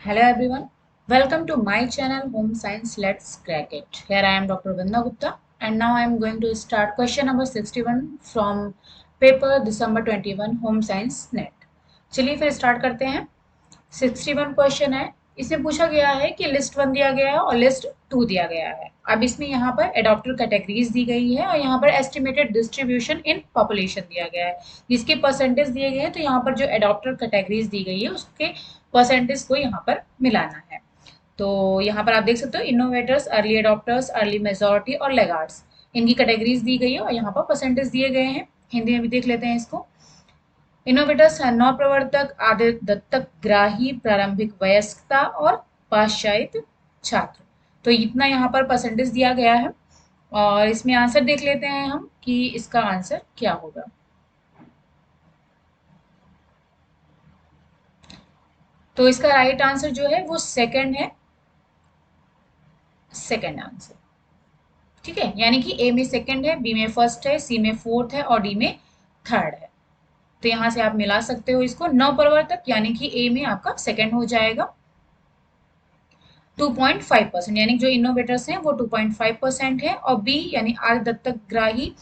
Hello everyone, welcome to my channel Home Science Let's Crack It. Here I am Dr. Vrinda Gupta and now I am going to start question number 61 from paper December 21 Home Science Net. चलिए फिर start करते हैं। 61 question है। इसमें पूछा गया है कि लिस्ट 1 दिया गया है और लिस्ट 2 दिया गया है। अब इसमें यहाँ पर एडॉप्टर कैटेगरीज दी गई है और यहाँ पर एस्टिमेटेड डिस्ट्रीब्यूशन इन पॉपुलेशन दिया गया है, जिसके परसेंटेज दिए गए हैं। तो यहाँ पर जो एडॉप्टर कैटेगरीज दी गई है उसके परसेंटेज को यहाँ पर मिलाना है। तो यहाँ पर आप देख सकते हो innovators, early adopters, early majority और लेगार्ड्स, इनकी कैटेगरीज दी गई है और यहाँ पर परसेंटेज दिए गए हैं। हिंदी में भी देख लेते हैं इसको। इनोवेटर्स है नवप्रवर्तक, आदि दत्तक ग्राही, प्रारंभिक वयस्कता और पाश्चात्य छात्र। तो इतना यहाँ पर परसेंटेज दिया गया है और इसमें आंसर देख लेते हैं हम कि इसका आंसर क्या होगा। तो इसका राइट आंसर जो है वो सेकंड है, सेकंड आंसर। ठीक है, यानी कि ए में सेकंड है, बी में फर्स्ट है, सी में फोर्थ है और डी में थर्ड है। तो यहां से आप मिला सकते हो इसको। नवप्रवर्तक यानी कि ए में आपका सेकंड हो जाएगा 2.5%, यानी जो इनोवेटर्स हैं वो 2.5% है। और बी यानी आर्य दत्तक ग्राही,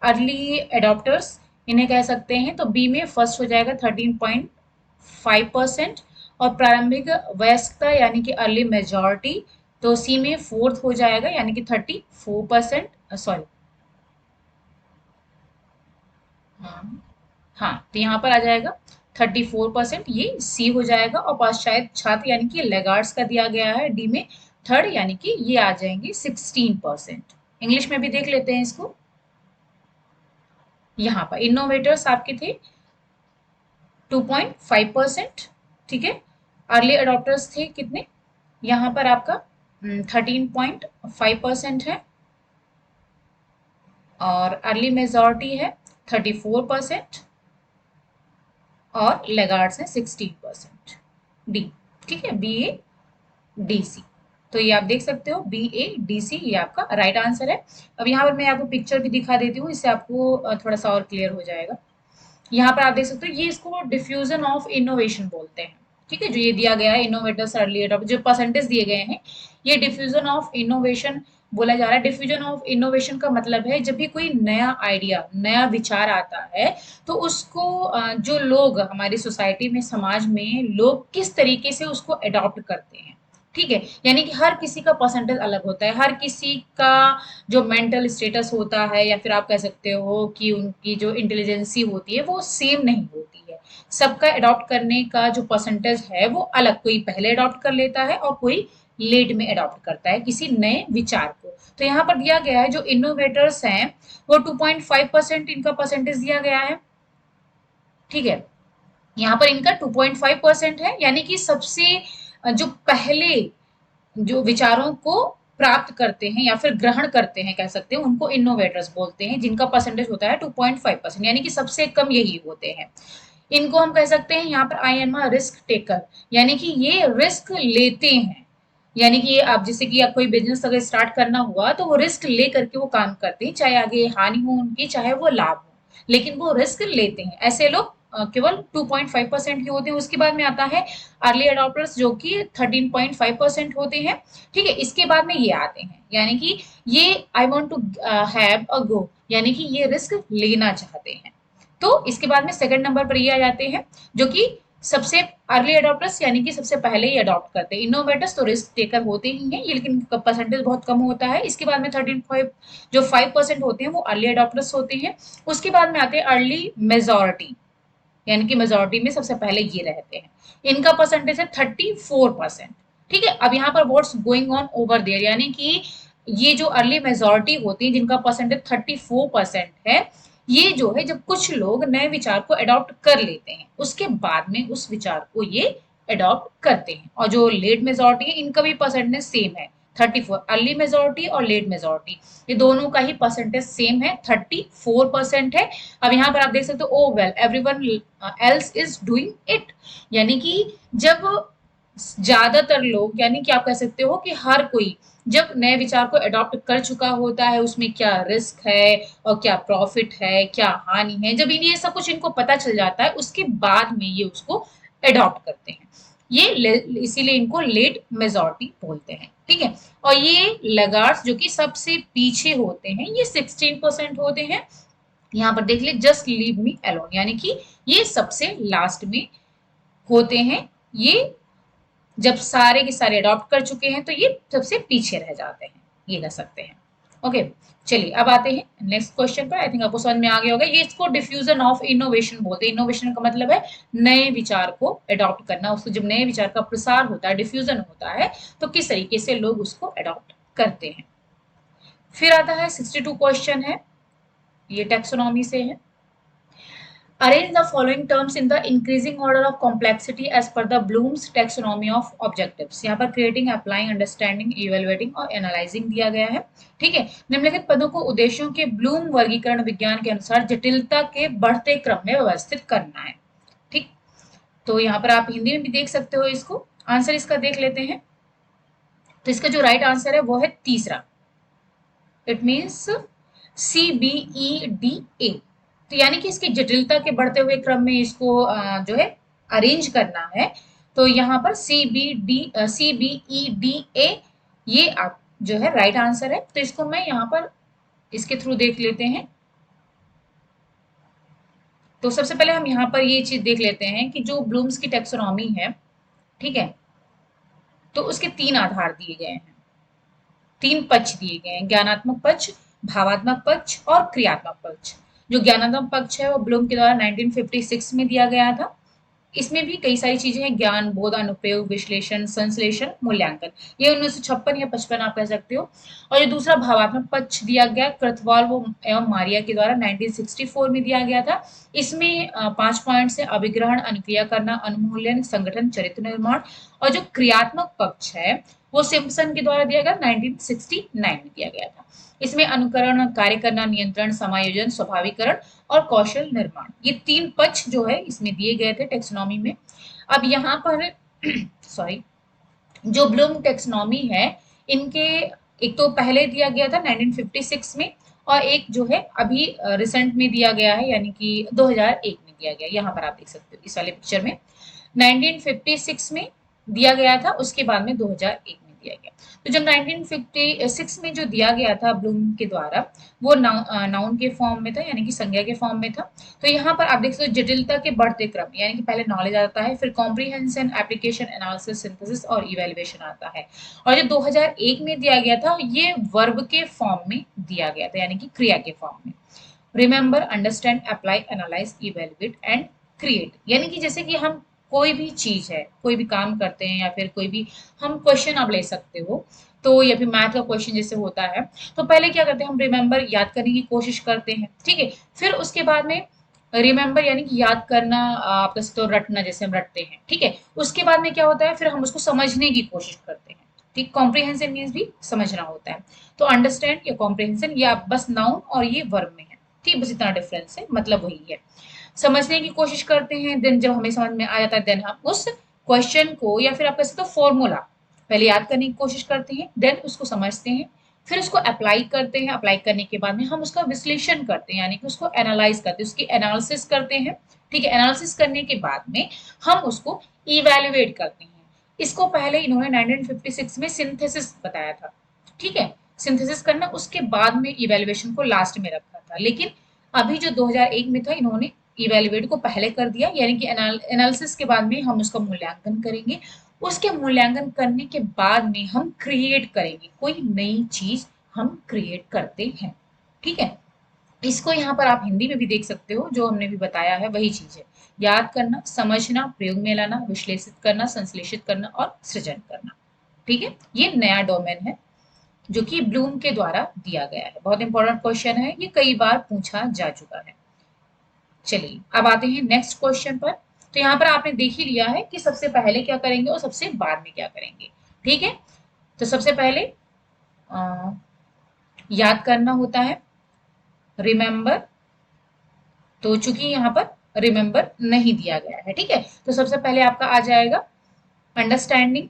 अर्ली एडॉप्टर्स, इन्हें कह सकते हैं। तो बी में फर्स्ट हो जाएगा 13.5%। और प्रारंभिक वयस्कता यानी कि अर्ली मेजॉरिटी, तो सी में फोर्थ हो जाएगा यानी कि 34%। सॉरी, हाँ हाँ, तो यहाँ पर आ जाएगा 34%, ये सी हो जाएगा। और पाश्चात्य छात्र यानी कि लेगार्ड्स का दिया गया है डी में थर्ड, यानी कि ये आ जाएंगे 16%। इंग्लिश में भी देख लेते हैं इसको। यहाँ पर इनोवेटर्स आपके थे 2.5%। ठीक है, अर्ली अडॉप्टर्स थे कितने, यहाँ पर आपका 13.5% है। और अर्ली मेजॉरिटी है 34% और लेगार्ड्स हैं 16%। डी, ठीक है, बी ए डी सी। तो ये आप देख सकते हो बी ए डी सी, ये आपका राइट आंसर है। अब यहाँ पर मैं आपको पिक्चर भी दिखा देती हूँ, इससे आपको थोड़ा सा और क्लियर हो जाएगा। यहाँ पर आप देख सकते हो, ये इसको डिफ्यूजन ऑफ इनोवेशन बोलते हैं। ठीक है, जो ये दिया गया है इनोवेटर्स, अर्ली अडॉप्टर, जो परसेंटेज दिए गए हैं, ये डिफ्यूजन ऑफ इनोवेशन बोला जा रहा है। डिफ्यूजन ऑफ इनोवेशन का मतलब है जब भी कोई नया आइडिया, नया विचार आता है, तो उसको जो लोग हमारी सोसाइटी में, समाज में लोग किस तरीके से उसको अडॉप्ट करते हैं। ठीक है, यानी कि हर किसी का परसेंटेज अलग होता है, हर किसी का जो मेंटल स्टेटस होता है, या फिर आप कह सकते हो कि उनकी जो इंटेलिजेंसी होती है वो सेम नहीं होती है। सबका अडॉप्ट करने का जो परसेंटेज है वो अलग, कोई पहले अडॉप्ट कर लेता है और कोई लेट में अडॉप्ट करता है किसी नए विचार को। तो यहाँ पर दिया गया है जो इनोवेटर्स हैं वो 2.5% इनका परसेंटेज दिया गया है। ठीक है, यहाँ पर इनका 2.5% है, यानी कि सबसे जो पहले जो विचारों को प्राप्त करते हैं या फिर ग्रहण करते हैं, कह सकते हैं, उनको इनोवेटर्स बोलते हैं, जिनका परसेंटेज होता है 2.5%, यानी कि सबसे कम यही होते हैं। इनको हम कह सकते हैं यहाँ पर I am a risk taker, यानी कि ये रिस्क लेते हैं। यानी कि आप जैसे कि आप कोई बिजनेस अगर स्टार्ट करना हुआ तो वो रिस्क ले करके वो काम करते हैं, चाहे आगे हानि हो उनकी, चाहे वो लाभ हो, लेकिन वो रिस्क लेते हैं। ऐसे लोग केवल 2.5% के होते हैं। उसके बाद में आता है अर्ली अडॉप्टर्स जो कि 13.5% होते हैं। ठीक है, इसके बाद में ये आते हैं, यानी कि ये I want to have a go, यानी कि ये रिस्क लेना चाहते हैं। तो इसके बाद में सेकंड नंबर पर ये आ जाते हैं जो कि सबसे अर्ली अडॉप्टर्स, यानी कि सबसे पहले ही अडॉप्ट करते हैं। इनोवेटर्स तो रिस्क टेकर होते ही हैं ये, लेकिन परसेंटेज बहुत कम होता है। इसके बाद में 13 जो 5% होते हैं वो अर्ली अडॉप्टर्स होते हैं। उसके बाद में आते हैं अर्ली मेजोरिटी, यानी कि मेजोरिटी में सबसे पहले ये रहते हैं। इनका परसेंटेज है 34%। ठीक है, अब यहाँ पर what's going on over there, यानी कि ये जो अर्ली मेजोरिटी होती है जिनका परसेंटेज 34% है, ये जो है जब कुछ लोग नए विचार को अडॉप्ट कर लेते हैं उसके बाद में उस विचार को ये अडॉप्ट करते हैं। और जो लेट मेजोरिटी है इनका भी परसेंटेज सेम है 34, अर्ली मेजोरिटी और लेट मेजोरिटी, ये दोनों का ही परसेंटेज सेम है, 34% है। अब यहाँ पर आप देख सकते हो oh well everyone else is doing it, यानी कि जब ज्यादातर लोग, यानी कि आप कह सकते हो कि हर कोई जब नए विचार को अडॉप्ट कर चुका होता है, उसमें क्या रिस्क है और क्या प्रॉफिट है, क्या हानि है, जब इन्हें ये सब कुछ इनको पता चल जाता है उसके बाद में ये उसको अडॉप्ट करते हैं। इसीलिए इनको लेट मेजॉरिटी बोलते हैं, ठीक है। और ये लगार्ड्स जो कि सबसे पीछे होते हैं, ये 16% होते हैं। यहाँ पर देख ले, जस्ट लीव मी अलोन, यानी कि ये सबसे लास्ट में होते हैं। ये जब सारे के सारे अडॉप्ट कर चुके हैं तो ये सबसे पीछे रह जाते हैं, ये कह सकते हैं। ओके, चलिए अब आते हैं नेक्स्ट क्वेश्चन पर। आई थिंक आपको समझ में आ गया होगा, ये इसको डिफ्यूजन ऑफ इनोवेशन बोलते हैं। इनोवेशन का मतलब है नए विचार को अडॉप्ट करना, उसको जब नए विचार का प्रसार होता है, डिफ्यूजन होता है, तो किस तरीके से लोग उसको अडॉप्ट करते हैं। फिर आता है 62 क्वेश्चन है, ये टेक्सोनॉमी से है। Arrange the following terms in the increasing order of complexity as per the Bloom's taxonomy of objectives। यहाँ पर creating, applying, understanding, evaluating और analyzing दिया गया है, ठीक है। निम्नलिखित पदों को उद्देश्यों के ब्लूम वर्गीकरण विज्ञान के अनुसार जटिलता के बढ़ते क्रम में व्यवस्थित करना है, ठीक। तो यहाँ पर आप हिंदी में भी देख सकते हो इसको। आंसर इसका देख लेते हैं। तो इसका जो राइट आंसर है वो है तीसरा, इट मीन्स CBEDA। तो यानी कि इसकी जटिलता के बढ़ते हुए क्रम में इसको जो है अरेंज करना है। तो यहाँ पर CBEDA ये आप जो है राइट आंसर है। तो इसको मैं यहाँ पर इसके थ्रू देख लेते हैं। तो सबसे पहले हम यहाँ पर ये चीज देख लेते हैं कि जो ब्लूम्स की टेक्सोनॉमी है, ठीक है, तो उसके 3 आधार दिए गए हैं, 3 पक्ष दिए गए हैं, ज्ञानात्मक पक्ष, भावात्मक पक्ष और क्रियात्मक पक्ष। जो ज्ञानात्मक पक्ष है वो ब्लूम के द्वारा 1956 में दिया गया था। इसमें भी कई सारी चीजें हैं, ज्ञान, बोध, अनुप्रयोग, विश्लेषण, संश्लेषण, मूल्यांकन। ये 1956 या 55 आप कह सकते हो। और ये दूसरा भावात्मक पक्ष दिया गया क्रथवाल एवं मारिया के द्वारा 1964 में दिया गया था। इसमें 5 पॉइंट से अभिग्रहण, अनुक्रिया करना, अनुमूल्यन, संगठन, चरित्र निर्माण। और जो क्रियात्मक पक्ष है वो सिम्पसन के द्वारा दिया गया 1969 में दिया गया था। इसमें अनुकरण, कार्य करना, नियंत्रण, समायोजन, स्वाभाविकरण और कौशल निर्माण, ये 3 पक्ष जो है इसमें दिए गए थे टेक्सोनॉमी में। अब यहाँ पर सॉरी, जो ब्लूम टेक्सोनॉमी है, इनके एक तो पहले दिया गया था 1956 में, और एक जो है अभी रिसेंट में दिया गया है, यानी कि 2001 में दिया गया। यहाँ पर आप देख सकते हो इस वाले पिक्चर में 1956 में दिया गया था, उसके बाद में 2001 में दिया गया। तो जब 1956 में जो दिया गया था ब्लूम के द्वारा, वो नाउन के फॉर्म में था, यानी कि संज्ञा के फॉर्म में था। तो यहाँ पर आप देख सकते हो जटिलता के बढ़ते क्रम, यानी कि पहले नॉलेज आता है, फिर कॉम्प्रिहेंशन, एप्लीकेशन, एनालिसिस, सिंथेसिस और इवैल्यूएशन आता है। और जो 2001 में दिया गया था ये वर्ब के फॉर्म में दिया गया था, यानी कि क्रिया के फॉर्म में। Remember, understand, apply, analyse, evaluate and create. यानी कि जैसे कि हम कोई भी चीज है, कोई भी काम करते हैं, या फिर कोई भी हम क्वेश्चन आप ले सकते हो, तो या फिर मैथ का क्वेश्चन जैसे होता है, तो पहले क्या करते हैं, हम रिमेंबर याद करने की कोशिश करते हैं, ठीक है। फिर उसके बाद में रिमेंबर यानी कि याद करना, आप कह सकते हो रटना, जैसे हम रटते हैं, ठीक है। उसके बाद में क्या होता है, फिर हम उसको समझने की कोशिश करते हैं, ठीक। कॉम्प्रिहेंशन मीन्स भी समझना होता है। तो अंडरस्टैंड या कॉम्प्रिहेंशन, या बस नाउन और ये वर्ब में है, ठीक, बस इतना डिफरेंस है, मतलब वही है। समझने की कोशिश करते हैं, देन जब हमें समझ में आ जाता है, देन हम उस क्वेश्चन को, या फिर आप कह सकते हो फॉर्मूला, पहले याद करने की कोशिश करते हैं, देन उसको समझते हैं, फिर उसको अप्लाई करते हैं। अप्लाई करने के बाद में हम उसका विश्लेषण करते हैं, यानी कि उसको एनालाइज करते हैं, उसकी एनालिसिस करते हैं, ठीक है। एनालिसिस करने के बाद में हम उसको इवैल्यूएट करते हैं। इसको पहले इन्होंने 1956 में सिंथेसिस बताया था, ठीक है, सिंथेसिस करना, उसके बाद में इवैल्यूएशन को लास्ट में रखा था। लेकिन अभी जो 2001 में था, इन्होंने इवैल्यूएट को पहले कर दिया, यानी कि एनालिसिस के बाद में हम उसका मूल्यांकन करेंगे। उसके मूल्यांकन करने के बाद में हम क्रिएट करेंगे, कोई नई चीज हम क्रिएट करते हैं, ठीक है। इसको यहाँ पर आप हिंदी में भी देख सकते हो, जो हमने भी बताया है वही चीज है। याद करना, समझना, प्रयोग में लाना, विश्लेषित करना, संश्लेषित करना और सृजन करना, ठीक है। ये नया डोमेन है जो कि ब्लूम के द्वारा दिया गया है। बहुत इंपॉर्टेंट क्वेश्चन है, ये कई बार पूछा जा चुका है। चलिए अब आते हैं नेक्स्ट क्वेश्चन पर। तो यहाँ पर आपने देख ही लिया है कि सबसे पहले क्या करेंगे और सबसे बाद में क्या करेंगे, ठीक है। तो सबसे पहले याद करना होता है, रिमेंबर। तो चूंकि यहाँ पर रिमेंबर नहीं दिया गया है, ठीक है, तो सबसे पहले आपका आ जाएगा अंडरस्टैंडिंग,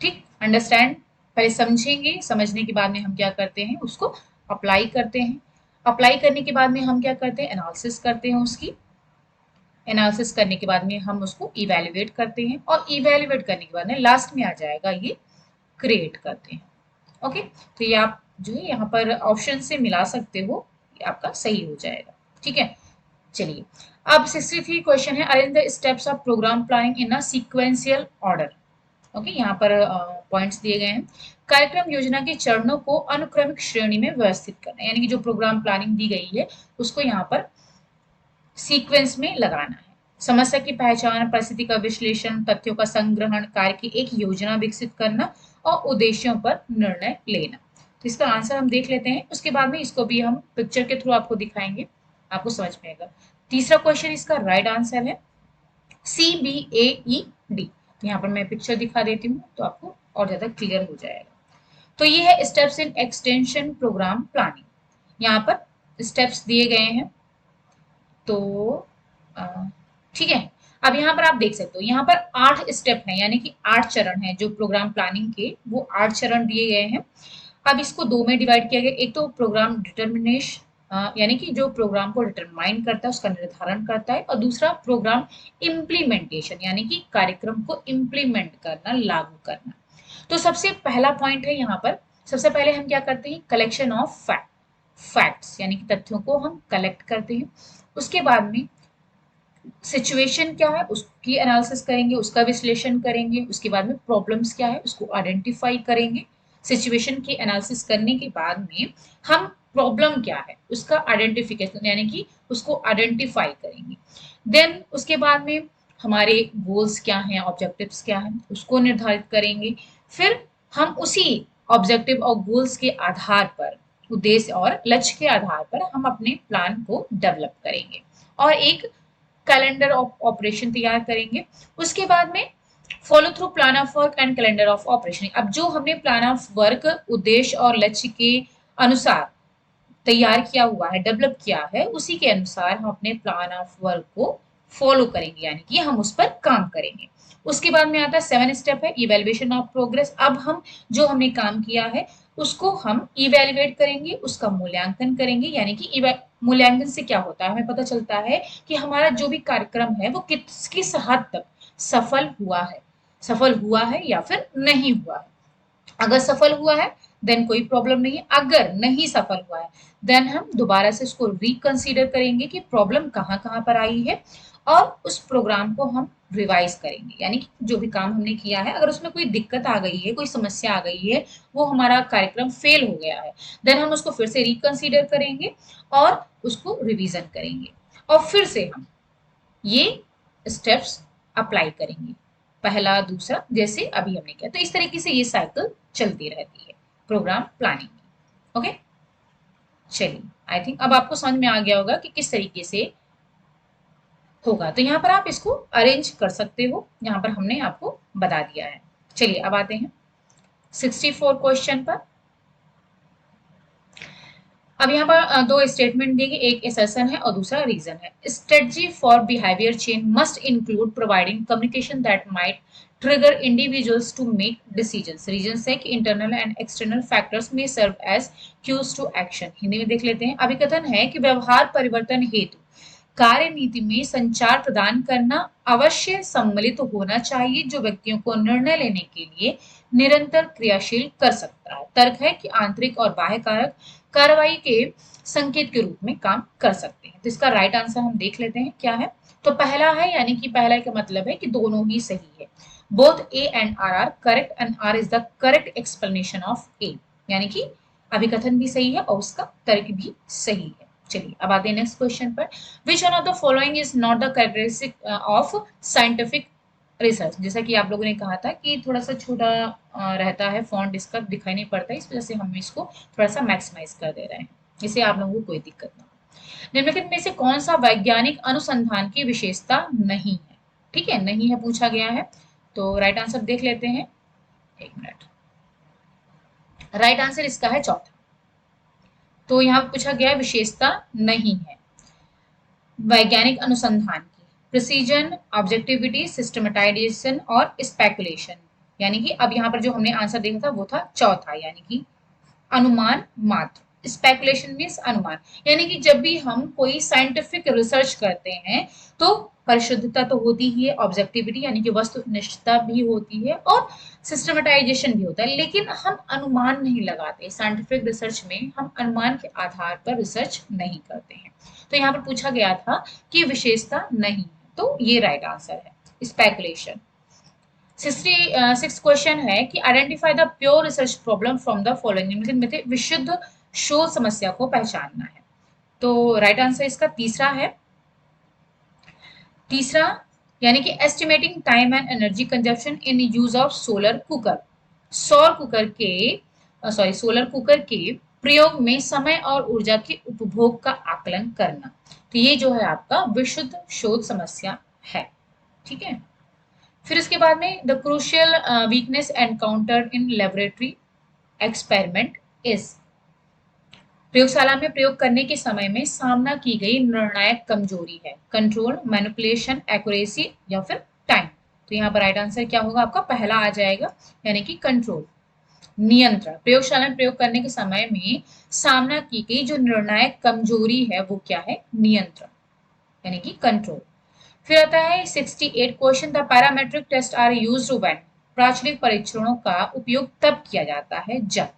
ठीक। अंडरस्टैंड पहले समझेंगे, समझने के बाद में हम क्या करते हैं, उसको अप्लाई करते हैं। अप्लाई करने के बाद में हम क्या करते हैं, एनालिसिस करते हैं उसकी, एनालिसिस करने के बाद में हम उसको इवेल्युएट करते हैं और इवेल्युएट करने के बाद में लास्ट में आ जाएगा ये क्रिएट करते हैं। ओके, तो ये आप जो है यहाँ पर ऑप्शन से मिला सकते हो, ये आपका सही हो जाएगा। ठीक है, चलिए अब 63 क्वेश्चन है, arrange the steps of program planning in a sequential order. Okay, यहाँ पर पॉइंट्स दिए गए हैं। कार्यक्रम योजना के चरणों को अनुक्रमिक श्रेणी में व्यवस्थित करना, यानी कि जो प्रोग्राम प्लानिंग दी गई है उसको यहाँ पर सीक्वेंस में लगाना है। समस्या की पहचान, परिस्थिति का विश्लेषण, तथ्यों का संग्रहण, कार्य की एक योजना विकसित करना और उद्देश्यों पर निर्णय लेना। तो इसका आंसर हम देख लेते हैं, उसके बाद में इसको भी हम पिक्चर के थ्रू आपको दिखाएंगे, आपको समझ में आएगा। तीसरा क्वेश्चन इसका राइट आंसर है CBAED। यहाँ पर मैं पिक्चर दिखा देती हूँ तो आपको और ज्यादा क्लियर हो जाएगा। तो ये है steps in extension program planning, यहाँ पर स्टेप्स दिए गए हैं। तो ठीक है, अब यहाँ पर आप देख सकते हो, यहाँ पर 8 स्टेप हैं, यानी कि 8 चरण हैं जो प्रोग्राम प्लानिंग के, वो 8 चरण दिए गए हैं। अब इसको 2 में डिवाइड किया गया, एक तो प्रोग्राम डिटर्मिनेशन यानी कि जो प्रोग्राम को डिटरमाइन करता है, उसका निर्धारण करता है, और दूसरा प्रोग्राम इम्प्लीमेंटेशन यानी कि कार्यक्रम को इम्प्लीमेंट करना, लागू करना। तो सबसे पहला पॉइंट है यहाँ पर, सबसे पहले हम क्या करते हैं, कलेक्शन ऑफ फैक्ट्स यानी कि तथ्यों को हम कलेक्ट करते हैं। उसके बाद में सिचुएशन क्या है उसकी एनालिसिस करेंगे, उसका विश्लेषण करेंगे। उसके बाद में प्रॉब्लम्स क्या है उसको आइडेंटिफाई करेंगे। सिचुएशन की एनालिसिस करने के बाद में हम प्रॉब्लम क्या है उसका आइडेंटिफिकेशन यानी कि उसको आइडेंटिफाई करेंगे। देन उसके बाद में हमारे गोल्स क्या हैं, ऑब्जेक्टिव्स क्या हैं, उसको निर्धारित करेंगे। फिर हम उसी ऑब्जेक्टिव और गोल्स के आधार पर, उद्देश्य और लक्ष्य के आधार पर हम अपने प्लान को डेवलप करेंगे और एक कैलेंडर ऑफ ऑपरेशन तैयार करेंगे। उसके बाद में follow through plan of work and calendar of operation. अब जो हमने प्लान ऑफ वर्क उद्देश्य और लक्ष्य के अनुसार तैयार किया हुआ है, डेवलप किया है, उसी के अनुसार हम अपने प्लान ऑफ वर्क को फॉलो करेंगे, यानी कि हम उस पर काम करेंगे। उसके बाद में आता है 7 स्टेप है इवेल्युएशन ऑफ प्रोग्रेस। अब हम जो हमने काम किया है उसको हम इवेल्युएट करेंगे, उसका मूल्यांकन करेंगे। यानी कि मूल्यांकन से क्या होता है, हमें पता चलता है कि हमारा जो भी कार्यक्रम है वो किस हद तक सफल हुआ है या फिर नहीं हुआ है। अगर सफल हुआ है देन कोई प्रॉब्लम नहीं है, अगर नहीं सफल हुआ है देन हम दोबारा से इसको रिकंसीडर करेंगे कि प्रॉब्लम कहाँ कहाँ पर आई है और उस प्रोग्राम को हम रिवाइज करेंगे। यानी कि जो भी काम हमने किया है अगर उसमें कोई दिक्कत आ गई है, कोई समस्या आ गई है, वो हमारा कार्यक्रम फेल हो गया है, देन हम उसको फिर से रिकंसीडर करेंगे और उसको रिवीजन करेंगे और फिर से हम ये स्टेप्स अप्लाई करेंगे, पहला दूसरा जैसे अभी हमने किया। तो इस तरीके से ये साइकिल चलती रहती है प्रोग्राम प्लानिंग की। ओके, चलिए आई थिंक अब आपको समझ में आ गया होगा कि किस तरीके से होगा। तो यहाँ पर आप इसको अरेंज कर सकते हो, यहाँ पर हमने आपको बता दिया है। चलिए अब आते हैं 64 क्वेश्चन पर। अब यहाँ पर 2 स्टेटमेंट दिए गए, एक असर्शन है और दूसरा रीजन है। Strategy for behaviour change must include providing communication that might trigger individuals to make decisions. Reasons है कि internal and external factors may serve as cues to action. Hindi में देख लेते हैं। अभिकथन है कि व्यवहार परिवर्तन हेतु कार्य नीति में संचार प्रदान करना अवश्य सम्मिलित होना चाहिए जो व्यक्तियों को निर्णय लेने के लिए निरंतर क्रियाशील कर सकता है। तर्क है कि आंतरिक और बाह्य कारक कार्रवाई के संकेत के रूप में काम कर सकते हैं। तो इसका राइट आंसर हम देख लेते हैं क्या है। तो पहला है, यानी कि पहला का मतलब है कि दोनों ही सही है। Both A and R are correct and R is the correct explanation of A, यानी कि अभिकथन भी सही है और उसका तर्क भी सही है। चलिए अब आते हैं नेक्स्ट क्वेश्चन पर। Which one of the following is not the characteristic of scientific research. जैसा कि आप लोगों ने कहा था कि थोड़ा सा छोटा रहता है, फॉन्ट इसका दिखाई नहीं पड़ता है, इस वजह से हम इसको थोड़ा सा मैक्सिमाइज कर दे रहे हैं, इससे आप लोगों को कोई दिक्कत ना हो। निम्नलिखित में से कौन सा वैज्ञानिक अनुसंधान की विशेषता नहीं है? ठीक है, नहीं है पूछा गया है, तो राइट आंसर देख लेते हैं। एक मिनट, राइट आंसर इसका है चौथा। तो यहाँ पूछा गया विशेषता नहीं है वैज्ञानिक अनुसंधान की, प्रिसीजन, ऑब्जेक्टिविटी, सिस्टमेटाइजेशन और स्पेकुलेशन। यानी कि अब यहाँ पर जो हमने आंसर देखा था वो था चौथा, यानी कि अनुमान मात्र। स्पेकुलेशन मीन्स अनुमान, यानी कि जब भी हम कोई साइंटिफिक रिसर्च करते हैं तो परिशुद्धता तो होती ही है, ऑब्जेक्टिविटी यानी कि वस्तुनिष्ठता भी होती है, और सिस्टमेटाइजेशन भी होता है, लेकिन हम अनुमान नहीं लगाते। साइंटिफिक रिसर्च में हम अनुमान के आधार पर रिसर्च नहीं करते हैं। तो यहाँ पर पूछा गया था कि विशेषता नहीं, तो ये राइट आंसर है, स्पेकुलेशन। 66 क्वेश्चन है कि identify the pure research problem from the following, निम्नलिखित में से विशुद्ध शोध समस्या को पहचानना है। तो राइट आंसर इसका तीसरा है। तीसरा यानी कि estimating time and energy consumption in use of solar cooker, सौर कुकर के सोलर कुकर के प्रयोग में समय और ऊर्जा के उपभोग का आकलन करना। तो ये जो है आपका विशुद्ध शोध समस्या है, ठीक है। फिर इसके बाद में the crucial weakness encountered in laboratory experiment is, प्रयोगशाला में प्रयोग करने के समय में सामना की गई निर्णायक कमजोरी है, कंट्रोल, मैनिपुलेशन, एक्यूरेसी या फिर टाइम। तो यहाँ पर राइट आंसर क्या होगा आपका, पहला आ जाएगा, यानी कि कंट्रोल, नियंत्रण। प्रयोगशाला में प्रयोग करने के समय में सामना की गई जो निर्णायक कमजोरी है वो क्या है, नियंत्रण, यानी कि कंट्रोल। फिर आता है 68 question, the parametric test are used when, प्राचलिक परीक्षणों का उपयोग तब किया जाता है जब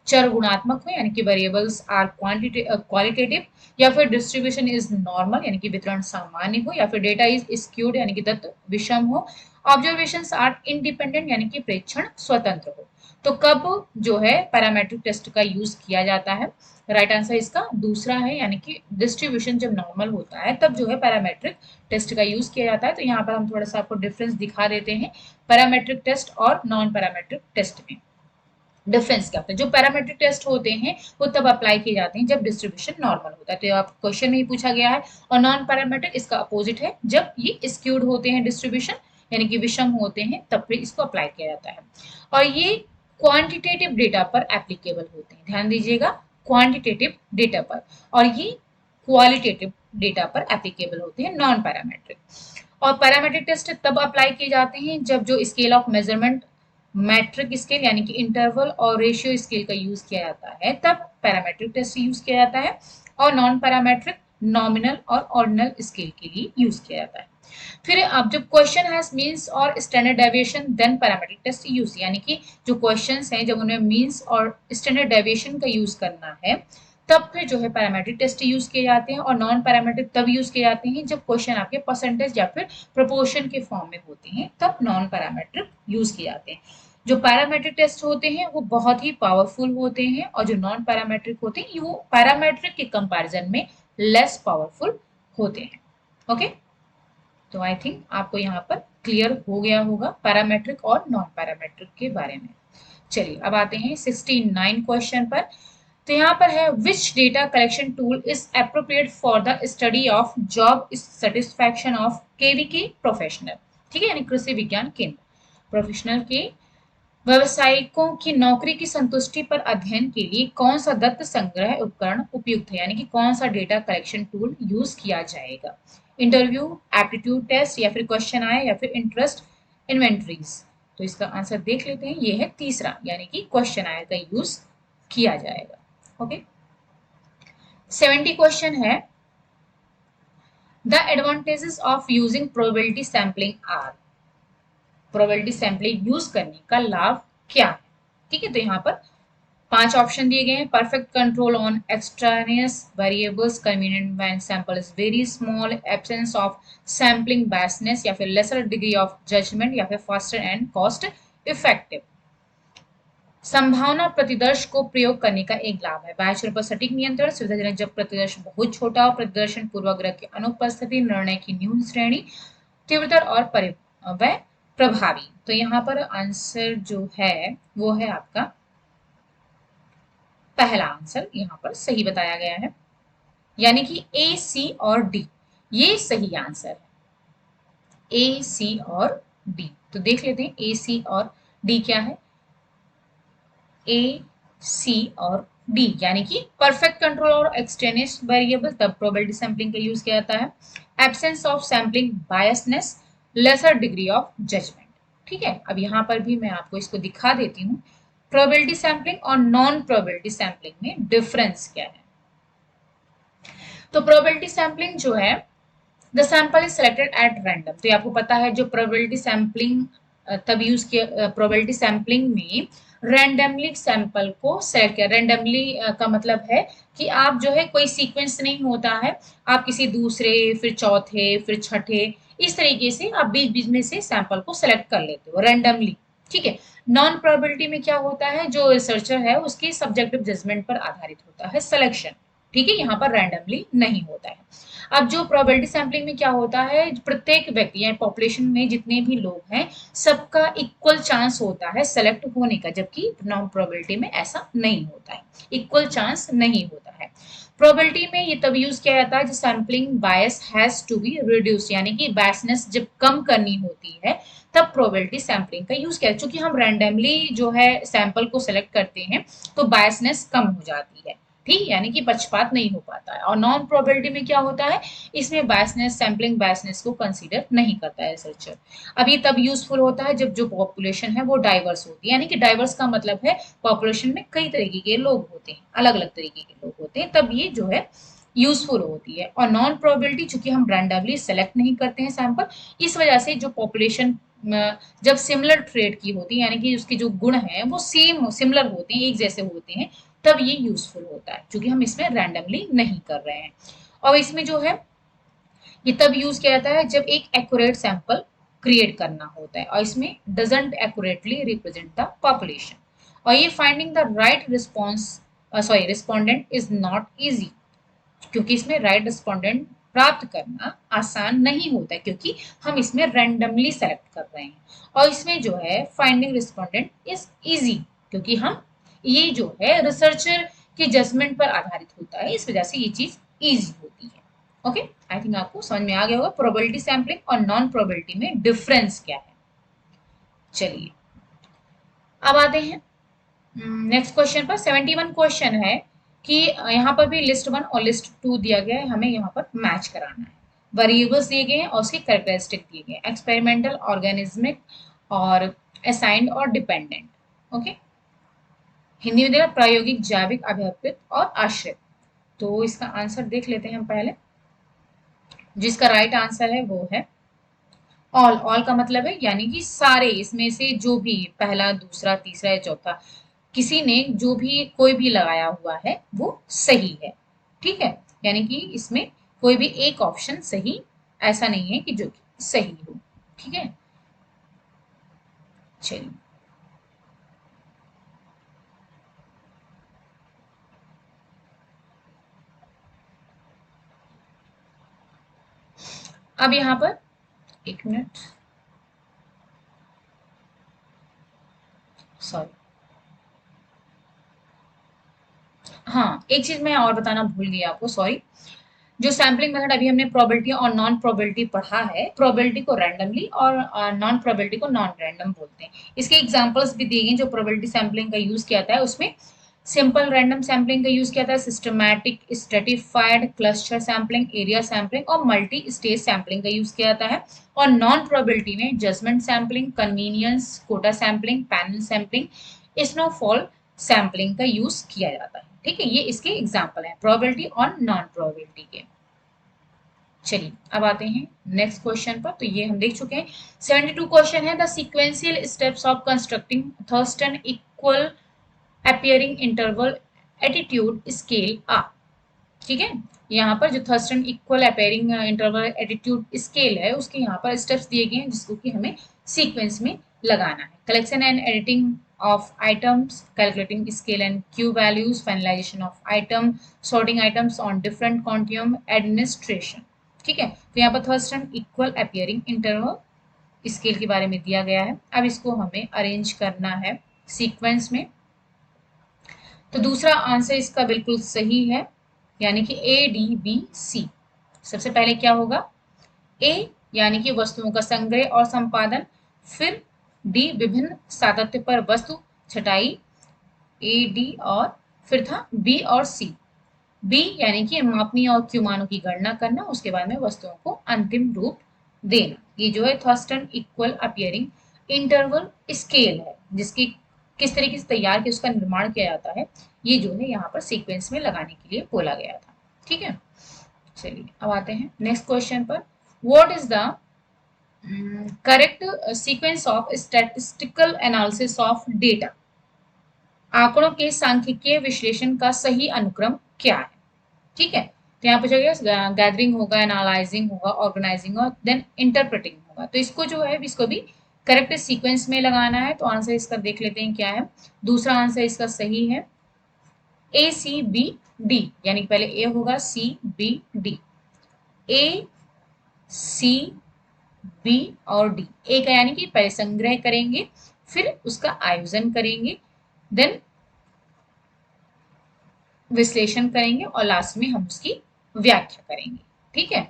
चर गुणात्मक हो, यानी कि वेरिएबल्स आर क्वालिटेटिव, या फिर डिस्ट्रीब्यूशन इज नॉर्मल, यानी कि वितरण सामान्य हो, या फिर डेटा इज स्क्यूड, यानी कि तत्व विषम हो, ऑब्जर्वेशंस आर इंडिपेंडेंट, यानी कि प्रेक्षण स्वतंत्र हो। तो कब जो है पैरामेट्रिक टेस्ट का यूज किया जाता है, राइट आंसर इसका दूसरा है, यानी कि डिस्ट्रीब्यूशन जब नॉर्मल होता है तब जो है पैरामेट्रिक टेस्ट का यूज किया जाता है। तो यहाँ पर हम थोड़ा सा आपको डिफरेंस दिखा देते हैं पैरामेट्रिक टेस्ट और नॉन पैरामेट्रिक टेस्ट में। डिफरेंस क्या होता है, जो पैरामेट्रिक टेस्ट होते हैं वो तब अप्लाई किए जाते हैं जब डिस्ट्रीब्यूशन नॉर्मल होता है, तो आप क्वेश्चन में ही पूछा गया है। और नॉन पैरामेट्रिक इसका अपोजिट है, जब ये स्क्यूड होते हैं डिस्ट्रीब्यूशन, यानी कि विषम होते हैं, तब फिर इसको अप्लाई किया जाता है। और ये क्वांटिटेटिव डेटा पर एप्लीकेबल होते हैं, ध्यान दीजिएगा, क्वांटिटेटिव डेटा पर, और ये क्वालिटेटिव डेटा पर एप्लीकेबल होते हैं नॉन पैरामेट्रिक। और पैरामेट्रिक टेस्ट तब अप्लाई किए जाते हैं जब जो scale of measurement metric scale, यानी कि इंटरवल और रेशियो स्केल का यूज किया जाता है, तब पैरामेट्रिक टेस्ट यूज किया जाता है। और नॉन पैरामेट्रिक नॉमिनल और ऑर्डिनल स्केल के लिए यूज किया जाता है। फिर अब जब क्वेश्चन हैज मीन्स और standard deviation then parametric test use, यानी कि जो क्वेश्चंस हैं जब उन्हें मीन्स और स्टैंडर्ड डेविएशन का यूज करना है तब फिर जो है पैरामेट्रिक टेस्ट यूज किए जाते हैं। और नॉन पैरामेट्रिक तब यूज किए जाते हैं जब क्वेश्चन आपके परसेंटेज या फिर प्रोपोर्शन के फॉर्म में होते हैं, तब नॉन पैरामेट्रिक यूज किए जाते हैं। जो पैरामेट्रिक टेस्ट होते हैं वो बहुत ही पावरफुल होते हैं, और जो नॉन पैरामेट्रिक होते हैं वो पैरामेट्रिक के कंपैरिजन में लेस पावरफुल होते हैं। ओके, तो आई थिंक आपको यहाँ पर क्लियर हो गया होगा पैरामेट्रिक और नॉन पैरामेट्रिक के बारे में। चलिए अब आते हैं 69 क्वेश्चन पर। तो यहाँ पर है which data collection tool is appropriate for the study of job satisfaction of KVK professional, ठीक है, यानी कृषि विज्ञान केंद्र प्रोफेशनल के व्यवसायिकों की नौकरी की संतुष्टि पर अध्ययन के लिए कौन सा दत्त संग्रह उपकरण उपयुक्त है, यानी कि कौन सा डेटा कलेक्शन टूल यूज किया जाएगा, इंटरव्यू, एप्टीट्यूड टेस्ट, या फिर क्वेश्चन आए, या फिर इंटरेस्ट इन्वेंटरीज। तो इसका आंसर देख लेते हैं, ये है तीसरा, यानी कि क्वेश्चन आए का यूज किया जाएगा। ओके, 70 क्वेश्चन है the advantages of using probability sampling are, probability sampling use करने का लाभ क्या है, ठीक है। तो यहाँ पर 5 ऑप्शन दिए गए हैं, perfect control on extraneous variables, convenient when sample is very small, absence of sampling biasness, या फिर लेसर डिग्री ऑफ जजमेंट, या फिर फास्टर एंड कॉस्ट इफेक्टिव। संभावना प्रतिदर्श को प्रयोग करने का एक लाभ है, बाह्य पर सटीक नियंत्रण, सुविधाजनक जब प्रतिदर्श बहुत छोटा हो, प्रतिदर्शन पूर्वाग्रह की अनुपस्थिति, निर्णय की न्यून श्रेणी, तीव्रता और परिवय प्रभावी। तो यहाँ पर आंसर जो है वो है आपका पहला आंसर यहाँ पर सही बताया गया है, यानी कि ए, सी और डी ये सही आंसर है, ए, सी और डी। तो देख लेते हैं ए, सी और डी क्या है, ए, सी और डी, यानी कि परफेक्ट कंट्रोल और एक्सटेनियस वेरिएबल तब प्रोबेबिलिटी सैम्पलिंग का यूज किया जाता है, absence of sampling biasness, lesser degree of judgement, ठीक है। अब यहाँ पर भी मैं आपको इसको दिखा देती हूँ, प्रोबेबिलिटी सैम्पलिंग और नॉन प्रोबेबिलिटी सैम्पलिंग में डिफरेंस क्या है। तो प्रोबेबिलिटी सैम्पलिंग जो है the sample is selected at random. तो ये आपको पता है जो प्रोबेबिलिटी सैम्पलिंग तब यूज किया, प्रोबेबिलिटी सैम्पलिंग में रैंडमली सैंपल को सेलेक्ट किया। रैंडमली का मतलब है कि आप जो है कोई सीक्वेंस नहीं होता है, आप किसी दूसरे, फिर चौथे, फिर छठे, इस तरीके से आप बीच बीच में से सैंपल को सेलेक्ट कर लेते हो रैंडमली। ठीक है। नॉन प्रोबेबिलिटी में क्या होता है, जो रिसर्चर है उसकी सब्जेक्टिव जजमेंट पर आधारित होता है सिलेक्शन। ठीक है, यहाँ पर रैंडमली नहीं होता है। अब जो प्रोबेबिलिटी सैम्पलिंग में क्या होता है, प्रत्येक व्यक्ति या पॉपुलेशन में जितने भी लोग हैं सबका इक्वल चांस होता है सेलेक्ट होने का, जबकि नॉन प्रोबेबिलिटी में ऐसा नहीं होता है, इक्वल चांस नहीं होता है। प्रोबेबिलिटी में ये तब यूज किया जाता है जब sampling bias has to be reduce, यानी कि बायसनेस जब कम करनी होती है तब प्रोबेबिलिटी सैम्पलिंग का यूज किया। चूंकि हम रैंडमली जो है सैंपल को सेलेक्ट करते हैं तो बायसनेस कम हो जाती है, ठीक, यानी कि पक्षपात नहीं हो पाता है। और नॉन प्रोबेबिलिटी में क्या होता है, इसमें बायसनेस, सैम्पलिंग बायसनेस को कंसीडर नहीं करता है रिसर्चर। अब ये तब यूजफुल होता है जब जो पॉपुलेशन है वो डाइवर्स होती है, यानी कि डाइवर्स का मतलब है पॉपुलेशन में कई तरीके के लोग होते हैं, अलग अलग तरीके के लोग होते हैं, तब ये जो है यूजफुल होती है। और नॉन प्रोबेबिलिटी चूंकि हम रैंडमली सेलेक्ट नहीं करते हैं सैंपल, इस वजह से जो पॉपुलेशन जब सिमिलर ट्रेड की होती है, यानी कि उसके जो गुण हैं वो सेम सिमिलर होते हैं, एक जैसे होते हैं, तब ये यूजफुल होता है, क्योंकि हम इसमें रैंडमली नहीं कर रहे हैं। और इसमें जो है ये तब यूज किया जाता है जब एक एक्यूरेट सैंपल क्रिएट करना होता है और इसमें doesn't accurately represent the population. और ये finding the right response, sorry respondent is not easy, क्योंकि इसमें राइट रिस्पोंडेंट प्राप्त करना आसान नहीं होता है, क्योंकि हम इसमें रैंडमली सेलेक्ट कर रहे हैं। और इसमें जो है फाइंडिंग रिस्पोंडेंट इज इजी, क्योंकि हम ये जो है रिसर्चर के जजमेंट पर आधारित होता है, इस वजह से ये चीज इजी होती है। ओके, आई थिंक आपको समझ में आ गया होगा प्रोबेबिलिटी सैम्पलिंग और नॉन प्रोबेबिलिटी में डिफरेंस क्या है। चलिए अब आते हैं नेक्स्ट क्वेश्चन पर। 71 क्वेश्चन है कि यहाँ पर भी लिस्ट 1 और लिस्ट 2 दिया गया है, हमें यहाँ पर मैच कराना है। वेरिएबल्स दिए गए हैं और उसके कैरेक्टरिस्टिक दिए गए हैं, एक्सपेरिमेंटल, ऑर्गेनिज्मिक और असाइंड और डिपेंडेंट। ओके, हिंदी में दिया प्रायोगिक, जैविक, अभ्यापित और आश्रित। तो इसका आंसर देख लेते हैं हम पहले। जिसका राइट आंसर है वो है ऑल। ऑल का मतलब है यानी कि सारे, इसमें से जो भी पहला, दूसरा, तीसरा या चौथा, किसी ने जो भी कोई भी लगाया हुआ है वो सही है। ठीक है, यानी कि इसमें कोई भी एक ऑप्शन सही ऐसा नहीं है कि जो कि सही हो। ठीक है, चलिए अब यहाँ पर एक मिनट, सॉरी, हाँ एक चीज मैं और बताना भूल गई आपको, सॉरी। जो सैम्पलिंग मेथड अभी हमने प्रोबेबिलिटी और नॉन प्रोबेबिलिटी पढ़ा है, प्रोबेबिलिटी को रैंडमली और नॉन प्रोबेबिलिटी को नॉन रैंडम बोलते हैं। इसके एग्जांपल्स भी दिए गए जो प्रोबेबिलिटी सैम्पलिंग का यूज किया जाता है, उसमें सिंपल रैंडम सैम्पलिंग का यूज किया था, systematic, stratified, cluster sampling, area sampling और मल्टी स्टेज सैम्पलिंग का यूज किया जाता है। और नॉन प्रोबेबिलिटी में judgement sampling, convenience, quota sampling, panel sampling, snowfall sampling का यूज किया जाता है। ठीक है, ये इसके एग्जाम्पल हैं प्रोबेबिलिटी और नॉन प्रोबेबिलिटी के। चलिए अब आते हैं नेक्स्ट क्वेश्चन पर। तो ये हम देख चुके हैं। 72 क्वेश्चन है, the sequential steps of constructing Thurstone equal appearing interval attitude scale आ। ठीक है, यहाँ पर जो Thurstone equal appearing interval attitude scale है उसके यहाँ पर स्टेप्स दिए गए हैं जिसको कि हमें सीक्वेंस में लगाना है। Collection and editing of items, calculating scale and Q values, finalization of item, sorting items on different continuum, administration। ठीक है, तो यहाँ पर Thurston equal appearing interval scale के बारे में दिया गया है। अब इसको हमें अरेंज करना है सीक्वेंस में। तो दूसरा आंसर इसका बिल्कुल सही है, यानी कि ए डी बी सी। सबसे पहले क्या होगा, ए यानी कि वस्तुओं का संग्रह और संपादन, फिर डी विभिन्न सातत्य पर वस्तु छटाई, ए डी, और फिर था बी और सी। बी यानी कि मापनी और क्यू मानों की गणना करना, उसके बाद में वस्तुओं को अंतिम रूप देना। ये जो है Thurston equal appearing interval scale है, जिसकी किस तरीके से तैयार किया, उसका निर्माण किया जाता है, ये जो है यहाँ पर सीक्वेंस में लगाने के लिए बोला गया था। ठीक है, चलिए अब आते हैं नेक्स्ट क्वेश्चन पर। What is the correct sequence of statistical analysis of data, आंकड़ों के सांख्यिकीय विश्लेषण का सही अनुक्रम क्या है। ठीक है, तो यहाँ पे जो गैदरिंग होगा, एनालाइजिंग होगा, ऑर्गेनाइजिंग और देन इंटरप्रेटिंग होगा। तो इसको जो है इसको भी करेक्ट सीक्वेंस में लगाना है। तो आंसर इसका देख लेते हैं क्या है। दूसरा आंसर इसका सही है ए सी बी डी, यानी कि पहले ए होगा, सी बी डी, ए सी बी और डी। ए का यानी कि पहले संग्रह करेंगे, फिर उसका आयोजन करेंगे, देन विश्लेषण करेंगे और लास्ट में हम उसकी व्याख्या करेंगे। ठीक है,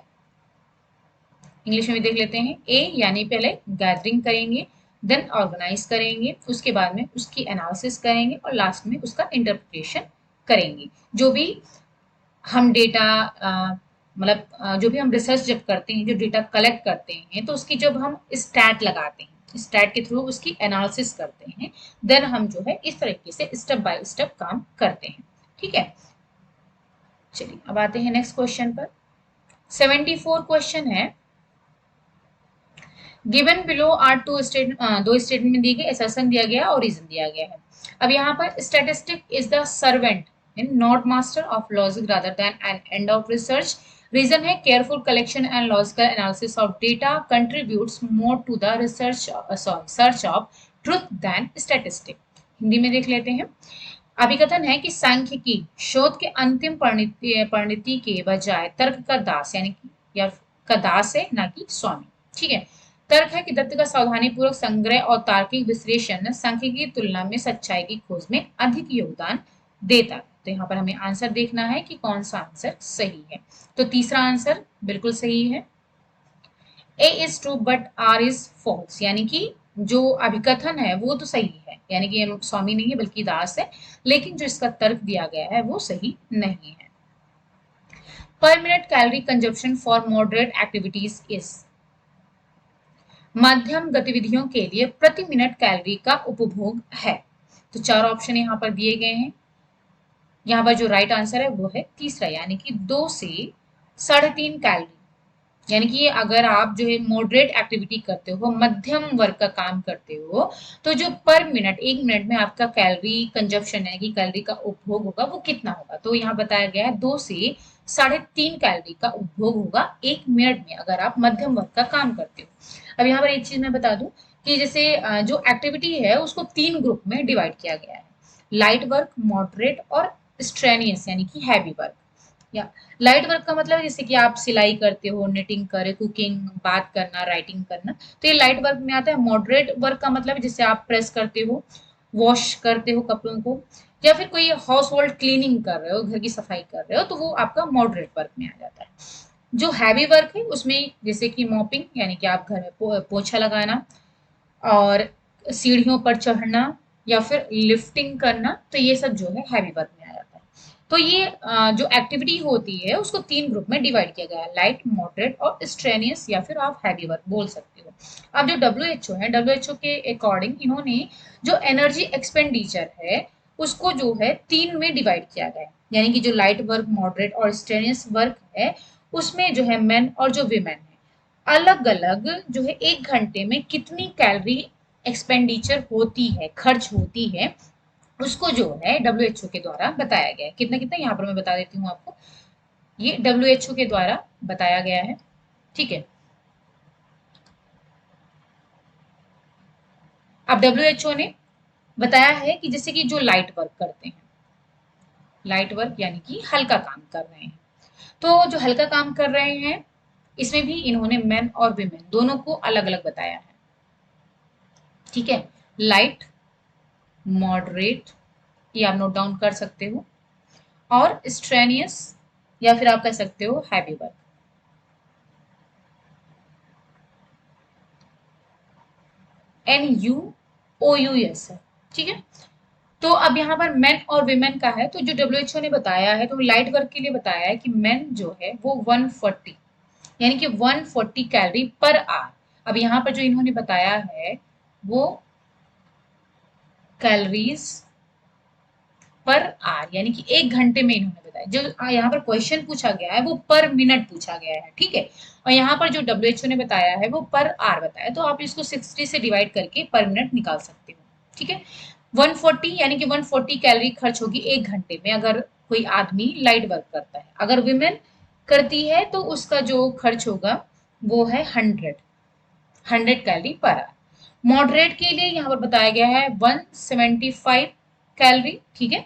इंग्लिश में भी देख लेते हैं। ए यानी पहले गैदरिंग करेंगे, देन ऑर्गेनाइज करेंगे, उसके बाद में उसकी एनालिसिस करेंगे और लास्ट में उसका इंटरप्रिटेशन करेंगे। जो भी हम डेटा मतलब जो भी हम रिसर्च जब करते हैं, जो डेटा कलेक्ट करते हैं, तो उसकी जब हम स्टैट लगाते हैं, स्टैट के थ्रू उसकी एनालिसिस करते हैं, देन हम जो है इस तरीके से स्टेप बाय स्टेप काम करते हैं। ठीक है, चलिए अब आते हैं नेक्स्ट क्वेश्चन पर। 74 क्वेश्चन है। गिवन बिलो आर दो स्टेटमेंट दी गई, एसर्शन दिया गया और रीजन दिया गया है। अब यहाँ पर statistic is the servant in not master of logic rather than an end of research. Reason है careful collection and logical analysis of data contributes more to the research search of truth than statistic. Hindi में देख लेते हैं। अभिकथन है कि सांख्यिकी शोध के अंतिम परिणति के बजाय तर्क का दास, यानी कि या का दास है, ना कि स्वामी। ठीक है, तर्क है कि तथ्य का सावधानी पूर्वक संग्रह और तार्किक विश्लेषण सांख्यिकी की तुलना में सच्चाई की खोज में अधिक योगदान देता है। तो यहाँ पर हमें आंसर देखना है कि कौन सा आंसर सही है। तो तीसरा आंसर बिल्कुल सही है, A is true but R is false, यानी कि जो अभिकथन है वो तो सही है, यानी कि ये स्वामी नहीं है बल्कि दास है, लेकिन जो इसका तर्क दिया गया है वो सही नहीं है। पर minute calorie consumption for moderate activities is, मध्यम गतिविधियों के लिए प्रति मिनट कैलोरी का उपभोग है। तो चार ऑप्शन यहाँ पर दिए गए हैं। यहाँ पर जो राइट आंसर है वो है तीसरा, यानी कि 2 से 3.5 कैलोरी। यानी कि अगर आप जो है मॉडरेट एक्टिविटी करते हो, मध्यम वर्ग का काम करते हो, तो जो पर मिनट 1 मिनट में आपका कैलोरी कंजप्शन यानी कि कैलोरी का उपभोग होगा वो कितना होगा। तो यहाँ बताया गया है 2 से 3.5 कैलोरी का उपभोग होगा 1 मिनट में, अगर आप मध्यम वर्ग का काम करते हो। अब यहाँ पर एक चीज मैं बता दूं कि जैसे जो एक्टिविटी है उसको 3 ग्रुप में डिवाइड किया गया है, लाइट वर्क, मॉडरेट और स्ट्रेनियस यानी कि हैवी वर्क। या लाइट वर्क का मतलब जैसे कि आप सिलाई करते हो, निटिंग करे, कुकिंग, बात करना, राइटिंग करना, तो ये लाइट वर्क में आता है। मॉडरेट वर्क का मतलब जैसे आप प्रेस करते हो, वॉश करते हो कपड़ों को, या फिर कोई हाउस होल्ड क्लीनिंग कर रहे हो, घर की सफाई कर रहे हो, तो वो आपका मॉडरेट वर्क में आ जाता है। जो हैवी वर्क है उसमें जैसे कि मॉपिंग यानी कि आप घर में पोछा लगाना और सीढ़ियों पर चढ़ना या फिर लिफ्टिंग करना, तो ये सब जो है हैवी वर्क में आ जाता है। तो ये जो एक्टिविटी होती है उसको 3 ग्रुप में डिवाइड किया गया है, लाइट, मॉडरेट और स्ट्रेनियस, या फिर आप हैवी वर्क बोल सकते हो। अब जो डब्ल्यू है, डब्ल्यू के अकॉर्डिंग इन्होंने जो एनर्जी एक्सपेंडिचर है उसको जो है 3 में डिवाइड किया गया है, यानी कि जो लाइट वर्क, मॉडरेट और स्ट्रेनियस वर्क है उसमें जो है मेन और जो वीमेन है अलग अलग जो है 1 घंटे में कितनी कैलोरी एक्सपेंडिचर होती है, खर्च होती है, उसको जो है डब्ल्यूएचओ के द्वारा बताया गया है। कितना कितना यहाँ पर मैं बता देती हूँ आपको, ये डब्ल्यूएचओ के द्वारा बताया गया है। ठीक है, अब डब्ल्यूएचओ ने बताया है कि जैसे कि जो लाइट वर्क करते हैं, लाइट वर्क यानी कि हल्का काम कर रहे हैं, तो जो हल्का काम कर रहे हैं इसमें भी इन्होंने मेन और विमेन दोनों को अलग अलग बताया है। ठीक है, लाइट, मॉडरेट, ये आप नोट डाउन कर सकते हो, और स्ट्रेनियस या फिर आप कह सकते हो हैवी वर्क, NUOUS है। ठीक है, तो अब यहाँ पर मेन और विमेन का है, तो जो डब्ल्यूएचओ ने बताया है तो लाइट वर्क के लिए बताया है कि मेन जो है वो 140 यानी कि 140 कैलोरी पर आवर। अब यहाँ पर जो इन्होंने बताया है वो कैलोरीज पर आर, यानी कि 1 घंटे में इन्होंने बताया। जो यहाँ पर क्वेश्चन पूछा गया है वो पर मिनट पूछा गया है, ठीक है। और यहाँ पर जो WHO ने बताया है वो पर आर बताया, तो आप इसको 60 से डिवाइड करके पर मिनट निकाल सकते हो, ठीक है। 140 यानी कि 140 कैलोरी खर्च होगी 1 घंटे में अगर कोई आदमी लाइट वर्क करता है। अगर वुमेन करती है तो उसका जो खर्च होगा वो है 100 कैलोरी पर आवर। मॉडरेट के लिए यहाँ पर बताया गया है 175 कैलोरी, ठीक है।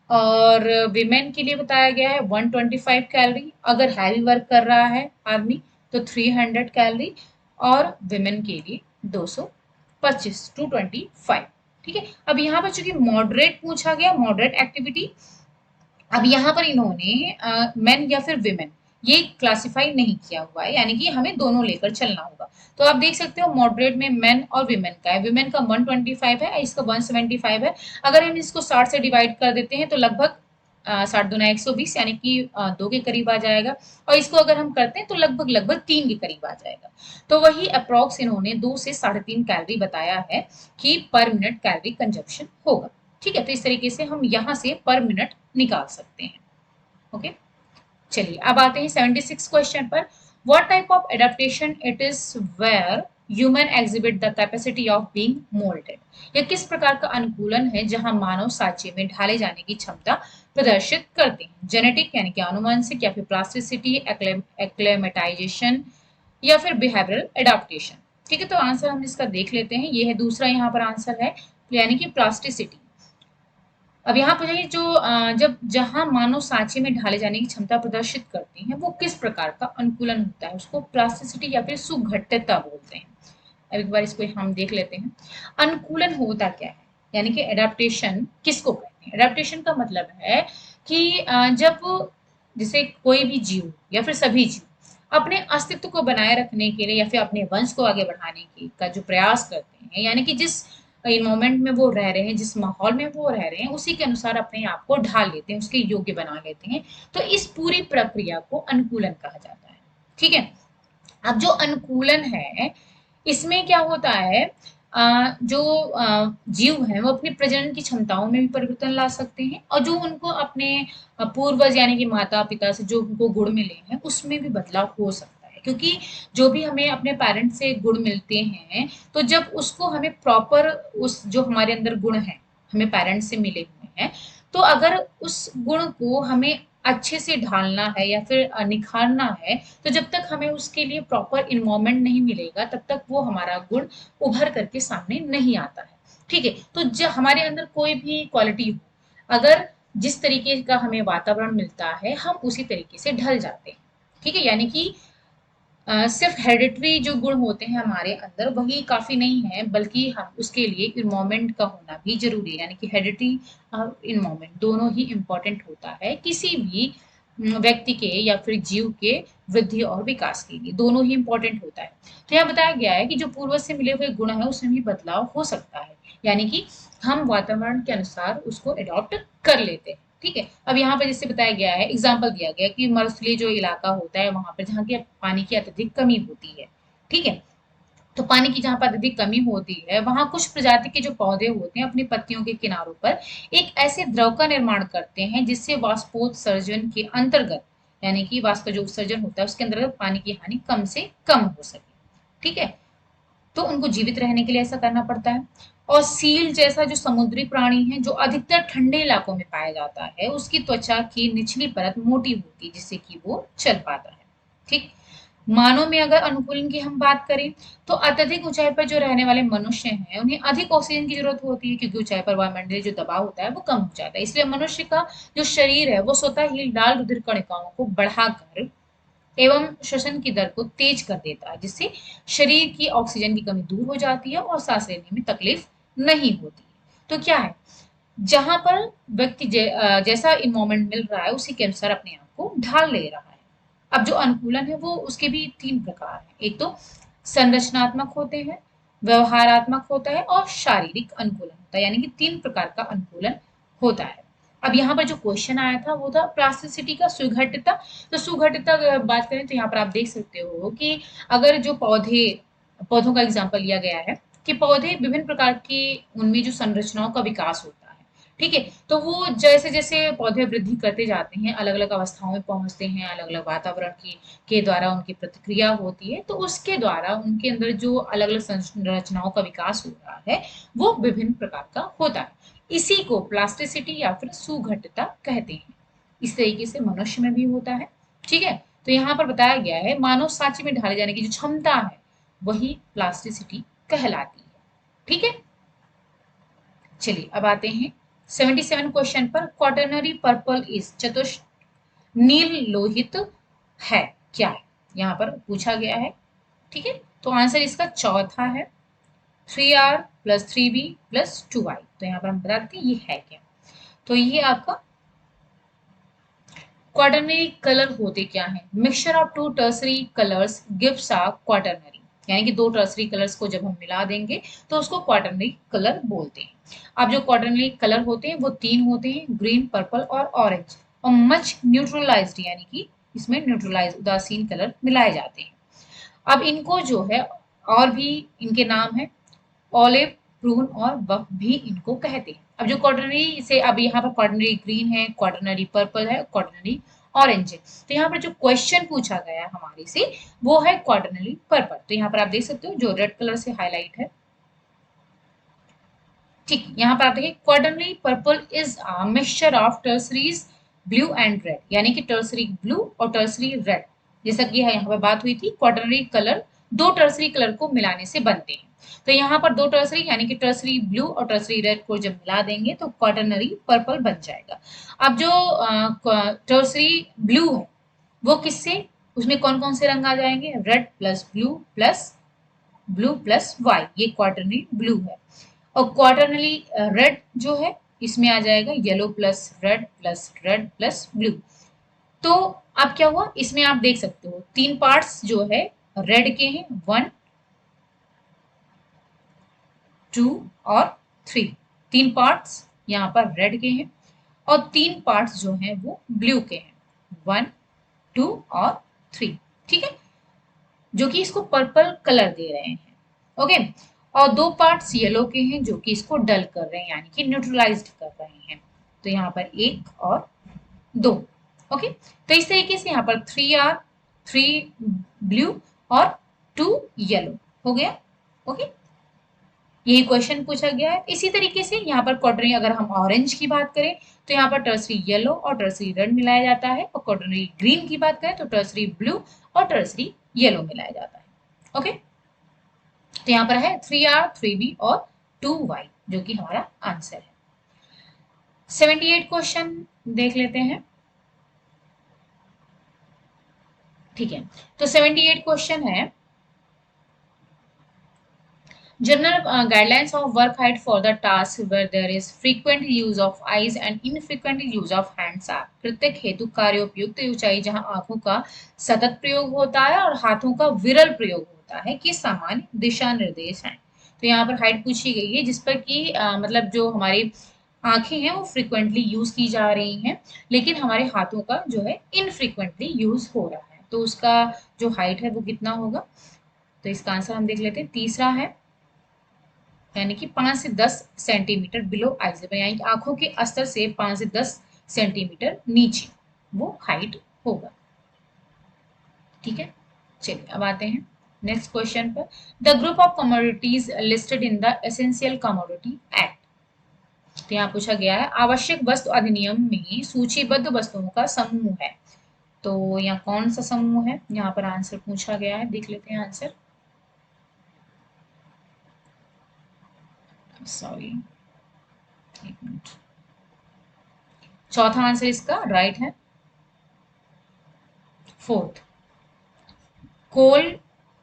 और विमेन के लिए बताया गया है 125 कैलोरी। अगर हैवी वर्क कर रहा है आदमी तो 300 कैलोरी, और विमेन के लिए 225 225, ठीक है। अब यहाँ पर चूंकि मॉडरेट पूछा गया, मॉडरेट एक्टिविटी, अब यहाँ पर इन्होंने मेन या फिर विमेन ये क्लासिफाई नहीं किया हुआ है, यानी कि हमें दोनों लेकर चलना होगा। तो आप देख सकते हो मॉडरेट में मेन और विमेन का है। विमेन का 125 है, इसका 175 है। अगर हम इसको 60 से डिवाइड कर देते हैं तो लगभग 60 दूना 120 यानी कि 2 के करीब आ जाएगा। और इसको अगर हम करते हैं तो लगभग लगभग 3 के करीब आ जाएगा। तो वही अप्रोक्स इन्होंने 2 से 3.5 कैलोरी बताया है कि पर मिनट कैलोरी कंजप्शन होगा, ठीक है। तो इस तरीके से हम यहाँ से पर मिनट निकाल सकते हैं। ओके, चलिए अब आते हैं 76 क्वेश्चन पर। What type of adaptation it is where human exhibit the capacity of being moulded. यह किस प्रकार का अनुकूलन है जहां मानव सांचे में ढाले जाने की क्षमता प्रदर्शित करते हैं। जेनेटिक यानी कि आनुवंशिक, या फिर प्लास्टिसिटी, एक्लेमेटाइजेशन, या फिर बिहेवियरल एडाप्टेशन, ठीक है। तो आंसर हम इसका देख लेते हैं। ये है दूसरा यहाँ पर आंसर है, यानी कि प्लास्टिसिटी। अब यहाँ पर ये जो जब जहां मानव सांचे में ढाले जाने की क्षमता प्रदर्शित करते हैं वो किस प्रकार का अनुकूलन होता है, उसको प्लास्टिसिटी या फिर सुघट्यता बोलते हैं। अब एक बार इसको हम देख लेते हैं। अनुकूलन होता क्या है, यानी कि एडाप्टेशन किसको कहते हैं। एडाप्टेशन का मतलब है कि जब जैसे कोई भी जीव या फिर सभी जीव अपने अस्तित्व को बनाए रखने के लिए या फिर अपने वंश को आगे बढ़ाने की का जो प्रयास करते हैं, यानी कि जिस इन्वायरमेंट में वो रह रहे हैं, जिस माहौल में वो रह रहे हैं, उसी के अनुसार अपने आप को ढाल लेते हैं, उसके योग्य बना लेते हैं। तो इस पूरी प्रक्रिया को अनुकूलन कहा जाता है, ठीक है। अब जो अनुकूलन है इसमें क्या होता है, जो जीव हैं वो अपनी प्रजनन की क्षमताओं में भी परिवर्तन ला सकते हैं, और जो उनको अपने पूर्वज यानी कि माता पिता से जो उनको गुण मिले हैं उसमें भी बदलाव हो सकता है। क्योंकि जो भी हमें अपने पेरेंट्स से गुण मिलते हैं, तो जब उसको हमें प्रॉपर उस जो हमारे अंदर गुण हैं हमें पेरेंट्स से मिले हुए हैं, तो अगर उस गुण को हमें अच्छे से ढालना है या फिर निखारना है, तो जब तक हमें उसके लिए प्रॉपर इन्वायरमेंट नहीं मिलेगा तब तक वो हमारा गुण उभर करके सामने नहीं आता है, ठीक है। तो जब हमारे अंदर कोई भी क्वालिटी हो, अगर जिस तरीके का हमें वातावरण मिलता है हम उसी तरीके से ढल जाते हैं, ठीक है। यानी कि सिर्फ हेरिडिटरी जो गुण होते हैं हमारे अंदर वही काफी नहीं है, बल्कि हम उसके लिए इन्वायरमेंट का होना भी जरूरी है। यानी कि हेरिडिटरी और इन्वायरमेंट दोनों ही इम्पोर्टेंट होता है किसी भी व्यक्ति के या फिर जीव के वृद्धि और विकास के लिए, दोनों ही इम्पोर्टेंट होता है। तो यहाँ बताया गया है कि जो पूर्वज से मिले हुए गुण है उसमें भी बदलाव हो सकता है, यानी कि हम वातावरण के अनुसार उसको अडॉप्ट कर लेते हैं, ठीक है। अब यहाँ पे जैसे बताया गया है, एग्जाम्पल दिया गया है कि मरुस्थलीय जो इलाका होता है वहां पर जहाँ की पानी की अत्यधिक कमी होती है, ठीक है। तो पानी की जहाँ पर अत्यधिक कमी होती है वहां कुछ प्रजाति के जो पौधे होते हैं अपनी पत्तियों के किनारों पर एक ऐसे द्रव का निर्माण करते हैं जिससे वाष्पोत्सर्जन के अंतर्गत, यानी कि वाष्प का जो उत्सर्जन होता है उसके अंतर्गत पानी की हानि कम से कम हो सके, ठीक है। तो उनको जीवित रहने के लिए ऐसा करना पड़ता है। और सील जैसा जो समुद्री प्राणी है जो अधिकतर ठंडे इलाकों में पाया जाता है, उसकी त्वचा की निचली परत मोटी होती है जिससे कि वो चल पाता है, ठीक। मानव में अगर अनुकूलन की हम बात करें तो अत्यधिक ऊंचाई पर जो रहने वाले मनुष्य हैं उन्हें अधिक ऑक्सीजन की जरूरत होती है, क्योंकि ऊंचाई पर वायुमंडलीय जो दबाव होता है वो कम हो जाता है। इसलिए मनुष्य का जो शरीर है वो स्वतः ही लाल रुधिर कणिकाओं को बढ़ाकर एवं श्वसन की दर को तेज कर देता है, जिससे शरीर की ऑक्सीजन की कमी दूर हो जाती है और सांस लेने में तकलीफ नहीं होती है। तो क्या है, जहां पर व्यक्ति जैसा इन्वायरमेंट मिल रहा है उसी के अनुसार अपने आप को ढाल ले रहा है। अब जो अनुकूलन है वो उसके भी 3 प्रकार हैं। एक तो संरचनात्मक होते हैं, व्यवहारात्मक होता है और शारीरिक अनुकूलन होता है, यानी कि 3 प्रकार का अनुकूलन होता है। अब यहाँ पर जो क्वेश्चन आया था वो था प्लास्टिसिटी का सुघट्यता। तो सुघट्यता अगर बात करें तो यहाँ पर आप देख सकते हो कि अगर जो पौधों का एग्जाम्पल लिया गया है कि पौधे विभिन्न प्रकार की उनमें जो संरचनाओं का विकास होता है, ठीक है। तो वो जैसे जैसे पौधे वृद्धि करते जाते हैं, अलग अलग अवस्थाओं में पहुंचते हैं, अलग अलग वातावरण की के द्वारा उनकी प्रतिक्रिया होती है, तो उसके द्वारा उनके अंदर जो अलग अलग संरचनाओं का विकास हो रहा है वो विभिन्न प्रकार का होता है। इसी को प्लास्टिसिटी या फिर सुघट्यता कहते हैं। इस तरीके से मनुष्य में भी होता है। ठीक है। तो यहाँ पर बताया गया है मानव सांचे में ढाले जाने की जो क्षमता है वही प्लास्टिसिटी कहलाती है। ठीक है। चलिए अब आते हैं 77 क्वेश्चन पर। क्वाटरनरी पर्पल इज चतुष नील लोहित है क्या है, यहाँ पर पूछा गया है। ठीक है। तो आंसर इसका चौथा है 3R plus 3B plus 2Y। तो यहाँ पर हम बताते हैं ये है क्या। तो ये आपका क्वाटरनरी कलर होते क्या है, mixture of two tertiary colours gives a quaternary, यानी कि दो टर्सरी कलर्स को जब हम मिला देंगे तो उसको क्वाटरनरी कलर बोलते हैं। अब जो क्वाटरनरी कलर होते हैं वो तीन होते हैं, ग्रीन, पर्पल और ऑरेंज, और मच न्यूट्रलाइज्ड यानी कि इसमें न्यूट्रलाइज उदासीन कलर मिलाए जाते हैं। अब इनको जो है और भी इनके नाम है, ऑलिव, प्रून और बफ भी इनको कहते हैं। अब जो क्वाटरनरी से अब यहाँ पर क्वाटरनरी ग्रीन है, क्वाटरनरी पर्पल है, क्वाटरनरी ऑरेंज है। तो यहाँ पर जो क्वेश्चन पूछा गया हमारे से वो है क्वाटरनरी पर्पल। तो यहाँ पर आप देख सकते हो जो रेड कलर से हाईलाइट है। ठीक, यहाँ पर आप देखिए quaternary purple is a mixture of tertiaries blue and red, यानी कि टर्सरी ब्लू और टर्सरी रेड, जैसा कि यहाँ पर बात हुई थी क्वाटरनरी कलर दो टर्सरी कलर को मिलाने से बनते हैं। तो यहाँ पर दो टर्सरी यानी कि टर्सरी ब्लू और टर्सरी रेड को जब मिला देंगे तो क्वाटरनरी पर्पल बन जाएगा। अब जो टर्सरी ब्लू है वो किससे, उसमें कौन कौन से रंग आ जाएंगे, red plus blue plus Y, ये क्वाटरनरी ब्लू है। और क्वाटरनली रेड जो है इसमें आ जाएगा yellow plus red plus blue. तो अब क्या हुआ, इसमें आप देख सकते हो तीन पार्ट्स जो है रेड के हैं, 1 2 और 3, तीन पार्ट्स यहाँ पर रेड के हैं, और तीन पार्ट्स जो हैं वो ब्लू के हैं, 1 2 और 3। ठीक है, जो कि इसको पर्पल कलर दे रहे हैं। ओके। और दो पार्ट्स येलो के हैं जो कि इसको डल कर रहे हैं यानी कि न्यूट्रलाइज्ड कर रहे हैं। तो यहाँ पर एक और दो। ओके। तो इस तरीके से यहाँ पर 3R 3 ब्लू और 2 येलो हो गया। ओके, यही क्वेश्चन पूछा गया है। इसी तरीके से यहाँ पर क्वाटरनरी अगर हम ऑरेंज की बात करें तो यहाँ पर टर्सरी येलो और टर्सरी रेड मिलाया जाता है, और क्वाटरनरी ग्रीन की बात करें तो टर्सरी ब्लू और टर्सरी येलो मिलाया जाता है। ओके। तो यहाँ पर है 3R 3B और 2Y जो कि हमारा आंसर है। 78 क्वेश्चन देख लेते हैं। ठीक है, तो 78 क्वेश्चन है general guidelines of work height for the task where there is frequent use of eyes and infrequent use of hands are। प्रत्येक हेतु कार्योपयुक्त ऊंचाई जहां आंखों का सतत प्रयोग होता है और हाथों का विरल प्रयोग होता है कि सामान्य दिशा निर्देश हैं। तो यहाँ पर हाइट पूछी गई है जिस पर कि मतलब जो हमारी आंखें हैं वो फ्रिक्वेंटली यूज की जा रही हैं, लेकिन हमारे हाथों का जो है इनफ्रिक्वेंटली यूज हो रहा है। तो उसका जो हाइट है वो कितना होगा, तो इसका आंसर हम देख लेते हैं। तीसरा है यानी कि 5 से 10 सेंटीमीटर बिलो आई लेवल, यानी कि आंखों के स्तर से 5 से 10 सेंटीमीटर नीचे वो हाइट होगा। ठीक है, चलिए अब आते हैं नेक्स्ट क्वेश्चन पर। The group of commodities listed in the essential commodity act. तो यहाँ पूछा गया है आवश्यक वस्तु अधिनियम में सूचीबद्ध वस्तुओं का समूह है। तो यहाँ कौन सा समूह है, यहाँ पर आंसर पूछा गया है, देख लेते हैं आंसर। सॉरी, एक मिनट, चौथा आंसर इसका राइट है। Fourth, coal,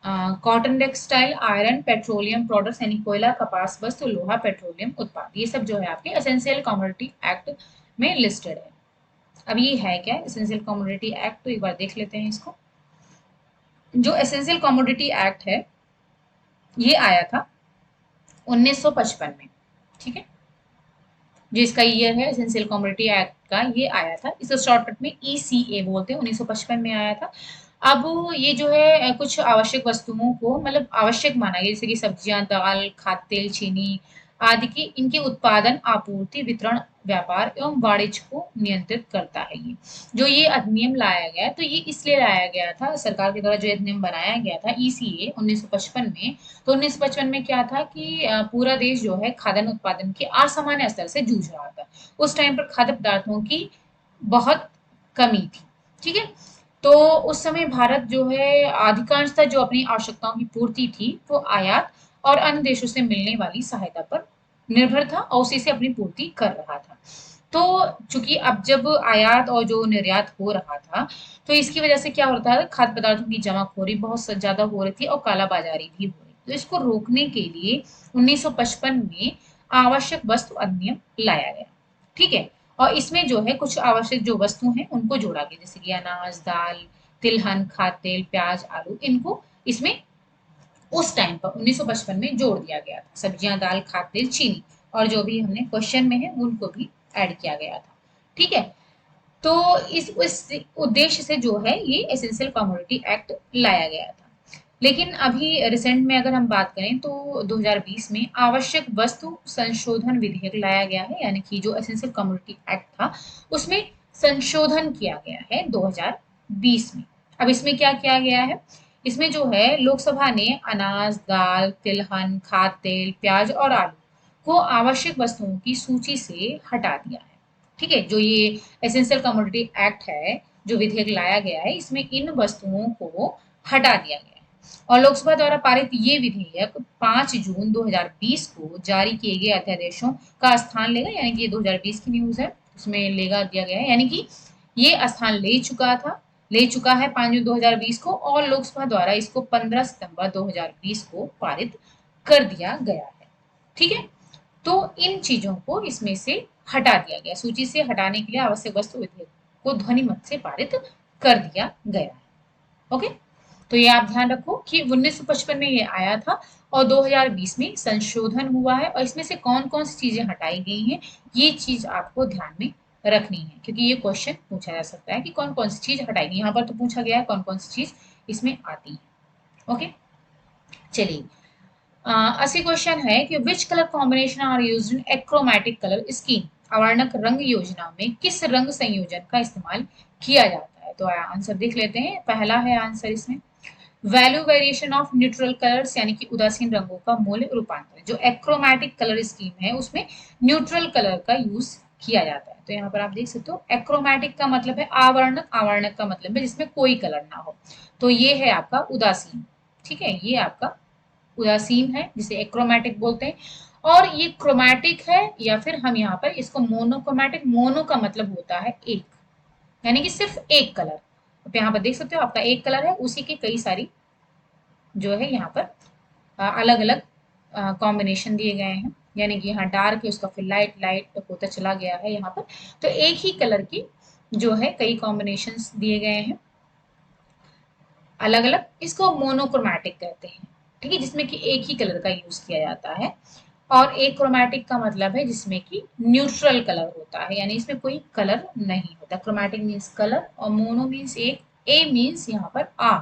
cotton textile, iron, petroleum products यानी कोयला, कपास वस्तु, लोहा, पेट्रोलियम उत्पाद, ये सब जो है आपके एसेंशियल कमोडिटी एक्ट में लिस्टेड है। अब ये है क्या एसेंशियल कमोडिटी एक्ट, तो एक बार देख लेते हैं इसको। जो एसेंशियल कमोडिटी एक्ट है ये आया था 1955 में। ठीक है, जो इसका ईयर है एसेंशियल कमोडिटी एक्ट का ये आया था, इसको शॉर्टकट में ECA बोलते हैं, 1955 में आया था। अब ये जो है कुछ आवश्यक वस्तुओं को मतलब आवश्यक माना गया, जैसे कि सब्जियां, दाल, खाद्य तेल, चीनी आदि की इनके उत्पादन, आपूर्ति, वितरण व्यापार एवं वाणिज्य को नियंत्रित करता है। ये जो ये अधिनियम लाया गया, तो ये इसलिए लाया गया था, सरकार के द्वारा जो अधिनियम बनाया गया था ईसीए 1955 में। तो 1955 में क्या था कि पूरा देश जो है खाद्यान्न उत्पादन के असामान्य स्तर से जूझ रहा था। उस टाइम पर खाद्य पदार्थों की बहुत कमी थी। ठीक है, तो उस समय भारत जो है अधिकांशतः जो अपनी आवश्यकताओं की पूर्ति थी वो आयात और अन्य देशों से मिलने वाली सहायता पर निर्भर था और उसी से अपनी पूर्ति कर रहा था। तो चूंकि अब जब आयात और जो निर्यात हो रहा था, तो इसकी वजह से क्या होता है, खाद्य पदार्थों की जमाखोरी बहुत ज्यादा हो रही थी और कालाबाजारी भी हो रही थी। तो इसको रोकने के लिए 1955 में आवश्यक वस्तु अधिनियम लाया गया। ठीक है, और इसमें जो है कुछ आवश्यक जो वस्तु हैं उनको जोड़ा गया, जैसे कि अनाज, दाल, तिलहन, खाद्य तेल, प्याज, आलू, इनको इसमें उस टाइम पर 1955 में जोड़ दिया गया था। सब्जियां, दाल, खाद्य तेल, चीनी और जो भी हमने क्वेश्चन में है उनको भी ऐड किया गया था। ठीक है, तो इस उद्देश्य से जो है ये एसेंशियल कमोडिटी एक्ट लाया गया था। लेकिन अभी रिसेंट में अगर हम बात करें तो 2020 में आवश्यक वस्तु संशोधन विधेयक लाया गया है, यानी कि जो एसेंशियल कमोडिटी एक्ट था उसमें संशोधन किया गया है 2020 में। अब इसमें क्या किया गया है, इसमें जो है लोकसभा ने अनाज, दाल, तिलहन, खाद्य तेल, प्याज और आलू को आवश्यक वस्तुओं की सूची से हटा दिया है। ठीक है, जो ये एसेंशियल कमोडिटी एक्ट है, जो विधेयक लाया गया है, इसमें इन वस्तुओं को हटा दिया गया है। और लोकसभा द्वारा पारित ये विधेयक 5 जून 2020 को जारी किए गए अध्यादेशों का स्थान लेगा, यानी कि ये 2020 की न्यूज है, उसमें लेगा दिया गया है, यानी कि ये स्थान ले चुका है 5 जून 2020 को, और लोकसभा द्वारा इसको 15 सितंबर 2020 को पारित कर दिया गया है। ठीक है, तो इन चीजों को इसमें से हटा दिया गया, सूची से हटाने के लिए आवश्यक वस्तु विधेयक को ध्वनि मत से पारित कर दिया गया है। ओके, तो ये आप ध्यान रखो कि 1955 में ये आया था और 2020 में संशोधन हुआ है, और इसमें से कौन कौन सी चीजें हटाई गई हैं ये चीज आपको ध्यान में रखनी है, क्योंकि ये क्वेश्चन पूछा जा सकता है कि कौन कौन सी चीज हटाई गई। यहाँ पर तो पूछा गया है कौन कौन सी चीज इसमें आती है। ओके, चलिए, अस्सी क्वेश्चन है कि which colour combination are used in achromatic colour scheme, अवर्णक रंग योजना में किस रंग संयोजन का इस्तेमाल किया जाता है। तो आंसर देख लेते हैं। पहला है आंसर इसमें value variation of neutral colours, यानी कि उदासीन रंगों का मूल्य रूपांतरण। जो एक्रोमैटिक कलर स्कीम है उसमें न्यूट्रल कलर का यूज किया जाता है। तो यहाँ पर आप देख सकते हो एक्रोमैटिक का मतलब है आवर्णक, आवर्णक का मतलब है जिसमें कोई कलर ना हो। तो ये है आपका उदासीन। ठीक है, ये आपका उदासीन है जिसे एक्रोमैटिक बोलते हैं। और ये क्रोमैटिक है, या फिर हम यहाँ पर इसको मोनोक्रोमैटिक, मोनो का मतलब होता है एक, यानी कि सिर्फ एक कलर। तो यहाँ पर देख सकते हो आपका एक कलर है, उसी के कई सारी जो है यहाँ पर अलग अलग कॉम्बिनेशन दिए गए हैं, यानी कि यहाँ डार्क है उसका फिर लाइट लाइट होता चला गया है यहाँ पर। तो एक ही कलर की जो है कई कॉम्बिनेशन दिए गए हैं अलग अलग, इसको मोनोक्रोमैटिक कहते हैं। ठीक है, जिसमें कि एक ही कलर का यूज किया जाता है। और एक क्रोमैटिक का मतलब है जिसमें कि न्यूट्रल कलर होता है, यानी इसमें कोई कलर नहीं होता। क्रोमैटिक मीन्स कलर और मोनो मीन्स एक, ए मीन्स यहाँ पर आ,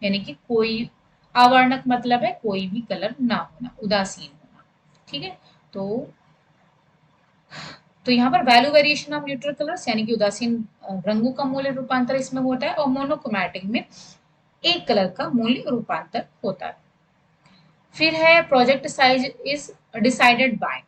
यानी कि कोई अवर्णक मतलब है कोई भी कलर ना होना, उदासीन होना। ठीक है, तो यहाँ पर value variation of neutral colours, यानी कि उदासीन रंगों का मूल्य रूपांतर इसमें होता है, और मोनोक्रोमैटिक में एक कलर का मूल्य रूपांतर होता है। फिर है project size is decided by,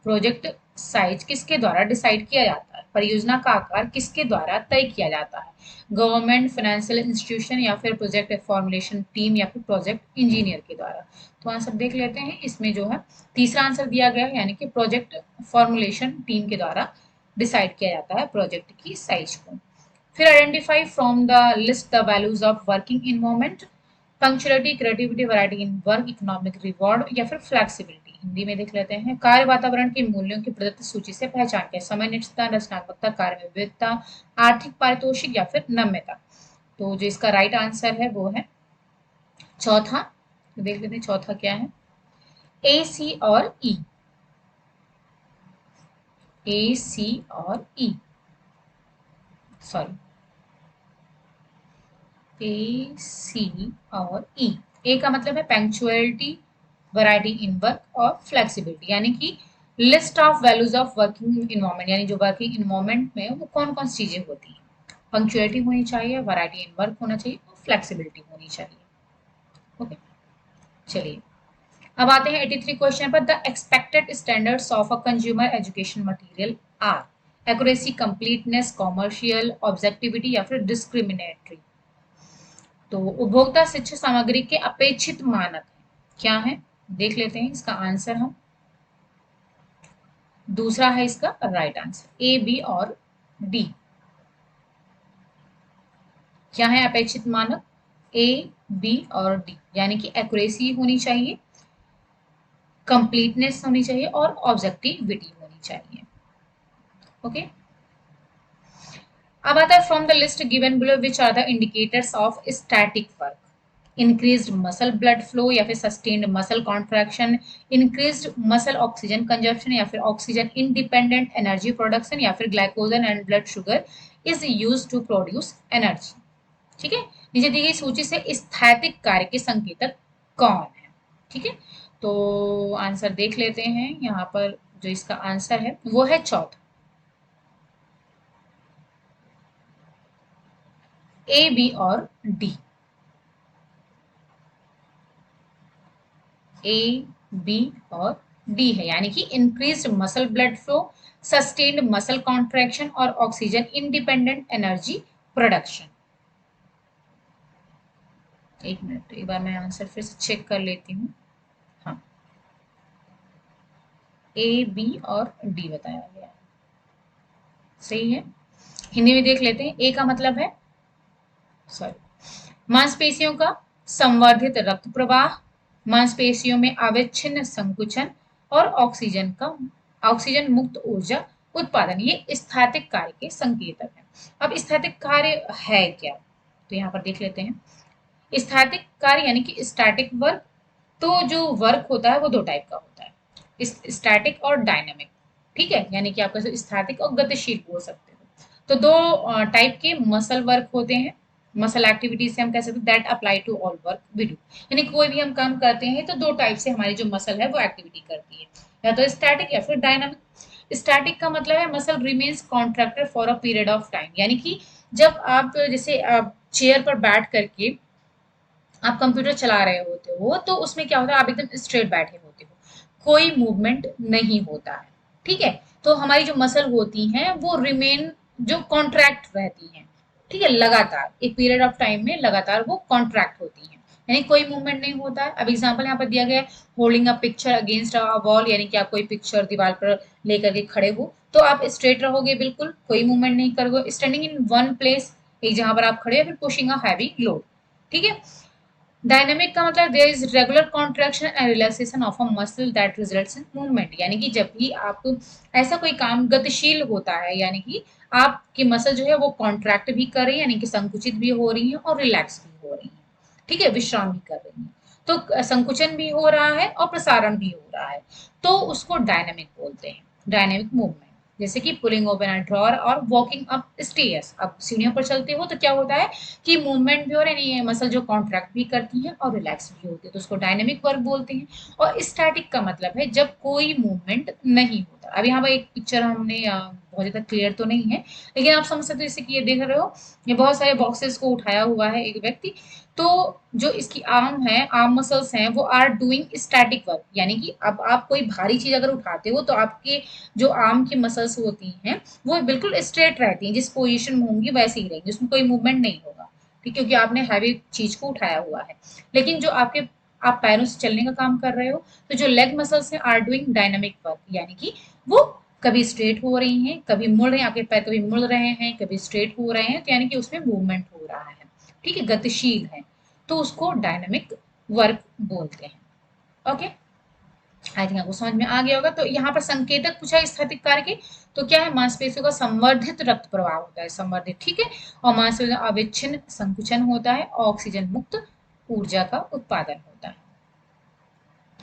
project size किसके द्वारा डिसाइड किया जाता है, परियोजना का आकार किसके द्वारा तय किया जाता है, गवर्नमेंट, फाइनेंशियल इंस्टीट्यूशन या फिर प्रोजेक्ट फॉर्मुलेशन टीम या फिर प्रोजेक्ट इंजीनियर के द्वारा। तो आंसर देख लेते हैं। इसमें जो है तीसरा आंसर दिया गया है, यानी कि प्रोजेक्ट फॉर्मुलेशन टीम के द्वारा डिसाइड किया जाता है प्रोजेक्ट की साइज को। फिर identify from the list the values of working environment, punctuality, creativity, variety in work, economic reward या फिर फ्लेक्सिबिलिटी। हिंदी में देख लेते हैं। कार्य वातावरण के मूल्यों की प्रदत्त सूची से पहचान के समयनिष्ठता, रचनात्मकता, कार्य में विविधता, आर्थिक पारितोषिक या फिर नम्यता। तो जो इसका राइट आंसर है वो है चौथा। तो देख लेते हैं चौथा क्या है, ए, सी और ई। ए, सी और ई, सॉरी, ए, सी और ई। ए का मतलब है पंक्चुअलिटी, वैरायटी इन वर्क और फ्लेक्सिबिलिटी, यानी कि list of values of working environment, यानी जो वर्किंग इन्वायरमेंट में वो कौन कौन सी चीजें होती हैं। पंक्चुअलिटी होनी चाहिए, वैरायटी इन वर्क होना चाहिए और फ्लेक्सिबिलिटी होनी चाहिए। ओके, चलिए अब आते हैं 83 क्वेश्चन पर। The expected standards of a consumer education material are accuracy, completeness, commercial, objectivity या फिर डिस्क्रिमिनेटरी। तो उपभोक्ता शिक्षा सामग्री के अपेक्षित मानक क्या है, देख लेते हैं इसका आंसर हम। दूसरा है इसका राइट आंसर, ए, बी और डी। क्या है अपेक्षित मानक, ए, बी और डी, यानी कि एक्यूरेसी होनी चाहिए, कंप्लीटनेस होनी चाहिए और ऑब्जेक्टिविटी होनी चाहिए। ओके, अब आता है from the list given below which are the indicators of static work. Increased muscle blood flow या फिर sustained muscle contraction, increased muscle oxygen consumption या फिर ऑक्सीजन इंडिपेंडेंट एनर्जी प्रोडक्शन या फिर glycogen and blood sugar is use to produce energy. ठीक है, नीचे दी गई सूची से स्थैतिक कार्य के संकेतक कौन है। ठीक है, तो आंसर देख लेते हैं यहाँ पर। जो इसका आंसर है वो है चौथा, ए, बी और डी। ए, बी और डी है, यानी कि increased muscle blood flow, sustained muscle contraction और ऑक्सीजन इंडिपेंडेंट एनर्जी प्रोडक्शन। एक मिनट, एक बार मैं आंसर फिर से चेक कर लेती हूँ। हाँ, ए, बी और डी बताया गया है, सही है। हिंदी में देख लेते हैं। ए का मतलब है, सॉरी, मांसपेशियों का संवर्धित रक्त प्रवाह, मांसपेशियों में अविच्छिन्न संकुचन और ऑक्सीजन मुक्त ऊर्जा उत्पादन, ये स्थैतिक कार्य के संकेतक हैं। अब स्थैतिक कार्य है क्या, तो यहाँ पर देख लेते हैं। स्थैतिक कार्य यानी कि स्टैटिक वर्क। तो जो वर्क होता है वो दो टाइप का होता है, स्टैटिक और डायनामिक। ठीक है, यानी कि आप कह सकते स्टैटिक और गतिशील बोल सकते हो। तो दो टाइप के मसल वर्क होते हैं, मसल एक्टिविटीज से हम कह सकते हैं that apply to all work we do. यानी कोई भी हम काम करते हैं तो दो टाइप से हमारी जो मसल है वो एक्टिविटी करती है, या तो स्टैटिक या फिर डायनामिक। स्टैटिक का मतलब है muscle remains contracted for a period of time, यानी कि जब आप जैसे चेयर पर बैठ करके आप कंप्यूटर चला रहे होते हो तो उसमें क्या होता है, आप एकदम स्ट्रेट बैठे होते हो, कोई मूवमेंट नहीं होता है। ठीक है, तो हमारी जो मसल होती हैं वो रिमेन, जो कॉन्ट्रैक्ट रहती हैं। ठीक है, लगातार एक पीरियड ऑफ टाइम में लगातार वो कॉन्ट्रैक्ट होती हैं, यानी कोई मूवमेंट नहीं होता है। अब एग्जांपल यहाँ पर दिया गया है, holding a picture against a wall, यानी कि आप कोई पिक्चर दीवार पर लेकर के खड़े हो तो आप स्ट्रेट रहोगे, बिल्कुल कोई मूवमेंट नहीं करोगे। स्टैंडिंग इन वन प्लेस, एक जहां पर आप खड़े हो, फिर पुशिंग अ हैवी लोड। ठीक है, डायनेमिक का मतलब there is regular contraction and relaxation of a muscle that results in movement, यानी कि जब भी आप ऐसा कोई काम गतिशील होता है, यानी कि आपकी मसल जो है वो कॉन्ट्रैक्ट भी कर रही है, यानी कि संकुचित भी हो रही है और रिलैक्स भी हो रही है। ठीक है, विश्राम भी कर रही है, तो संकुचन भी हो रहा है और प्रसारण भी हो रहा है, तो उसको डायनेमिक बोलते हैं, डायनेमिक मूवमेंट। जैसे कि पुलिंग ओपन अ ड्रॉअर और वॉकिंग अप स्टेयर्स, अब सीढ़ियों पर चलते हो तो क्या होता है कि मूवमेंट भी हो रहा है, यानी मसल जो कॉन्ट्रैक्ट भी करती है और रिलैक्स भी होती है, तो उसको डायनेमिक वर्क बोलते हैं। और स्टैटिक का मतलब है जब कोई मूवमेंट नहीं होता। अब यहाँ पर एक पिक्चर हमने बहुत ज्यादा क्लियर तो नहीं है, लेकिन आप समझ सकते हो, जैसे कि ये देख रहे हो, ये बहुत सारे बॉक्सेस को उठाया हुआ है एक व्यक्ति। तो जो इसकी आर्म है, आर्म मसल्स हैं, वो आर डूइंग स्टैटिक वर्क, यानी कि अब आप कोई भारी चीज अगर उठाते हो तो आपके जो आर्म की मसल्स होती हैं वो बिल्कुल स्ट्रेट रहती हैं, जिस पोजीशन में होंगी वैसे ही रहेंगी, उसमें कोई मूवमेंट नहीं होगा। ठीक, क्योंकि आपने हैवी चीज को उठाया हुआ है। लेकिन जो आपके, आप पैरों से चलने का काम कर रहे हो, तो जो लेग मसल्स हैं आर डूइंग डायनामिक वर्क, यानी कि वो कभी स्ट्रेट हो रही हैं, कभी मुड़ रहे हैं, आपके पैर कभी मुड़ रहे हैं, कभी स्ट्रेट हो रहे हैं, तो यानी कि उसमें मूवमेंट हो रहा है। ठीक है, गतिशील है, तो उसको डायनामिक वर्क बोलते हैं। ओके, आई थिंक आपको समझ में आ गया होगा। तो यहाँ पर संकेतक पूछा है स्थैतिक कार्य के, तो क्या है, मांसपेशियों का संवर्धित रक्त प्रवाह होता है, संवर्धित। ठीक है, और मांसपेशियों का अविच्छिन्न संकुचन होता है और ऑक्सीजन मुक्त ऊर्जा का उत्पादन होता है।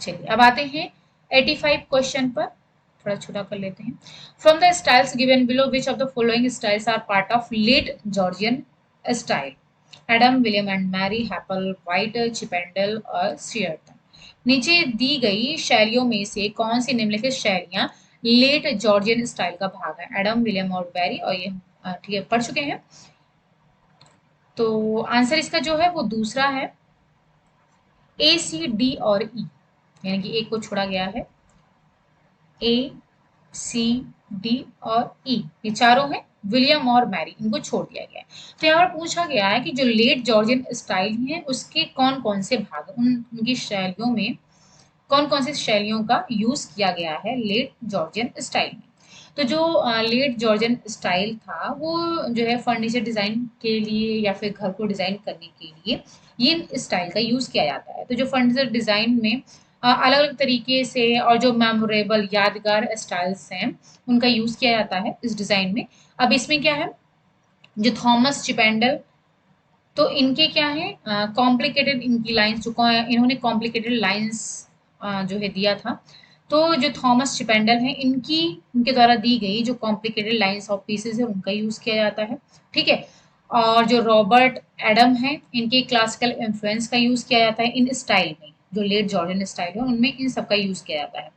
चलिए अब आते हैं 85 क्वेश्चन पर, थोड़ा छोटा कर लेते हैं। From the styles given below which of the following styles are part of late Georgian style, Adam, William and Mary, Hepplewhite, Chippendale और सियर्टन। नीचे दी गई शैलियों में से कौन सी निम्नलिखित शैलियां लेट जॉर्जियन स्टाइल का भाग है, एडम, विलियम और बैरी, और ये ठीक है पढ़ चुके हैं। तो आंसर इसका जो है वो दूसरा है, ए, सी, डी और ई, यानी कि एक को छोड़ा गया है, ए, सी, डी और ई, ये चारों हैं, विलियम और मैरी इनको छोड़ दिया गया है। तो यहाँ पर पूछा गया है कि जो लेट जॉर्जियन स्टाइल है उसके कौन कौन से भाग, उनकी शैलियों में कौन कौन सी शैलियों का यूज किया गया है लेट जॉर्जियन स्टाइल में। तो जो लेट जॉर्जियन स्टाइल था वो जो है फर्नीचर डिजाइन के लिए या फिर घर को डिजाइन करने के लिए ये स्टाइल का यूज किया जाता है। तो जो फर्नीचर डिजाइन में अलग अलग तरीके से और जो मेमोरेबल यादगार स्टाइल्स हैं उनका यूज किया जाता है इस डिजाइन में। अब इसमें क्या है, जो थॉमस चिपेंडल, तो इनके क्या है कॉम्प्लिकेटेड, इनकी लाइंस जो इन्होंने कॉम्प्लिकेटेड लाइंस जो है दिया था। तो जो थॉमस चिपेंडल हैं इनकी, इनके द्वारा दी गई जो कॉम्प्लिकेटेड लाइंस ऑफ पीसेस है उनका यूज किया जाता है, ठीक है। और जो रॉबर्ट एडम हैं इनके क्लासिकल इन्फ्लुएंस का यूज किया जाता है इन स्टाइल में, जो लेट जॉर्डन स्टाइल है उनमें इन सब का यूज किया जाता है।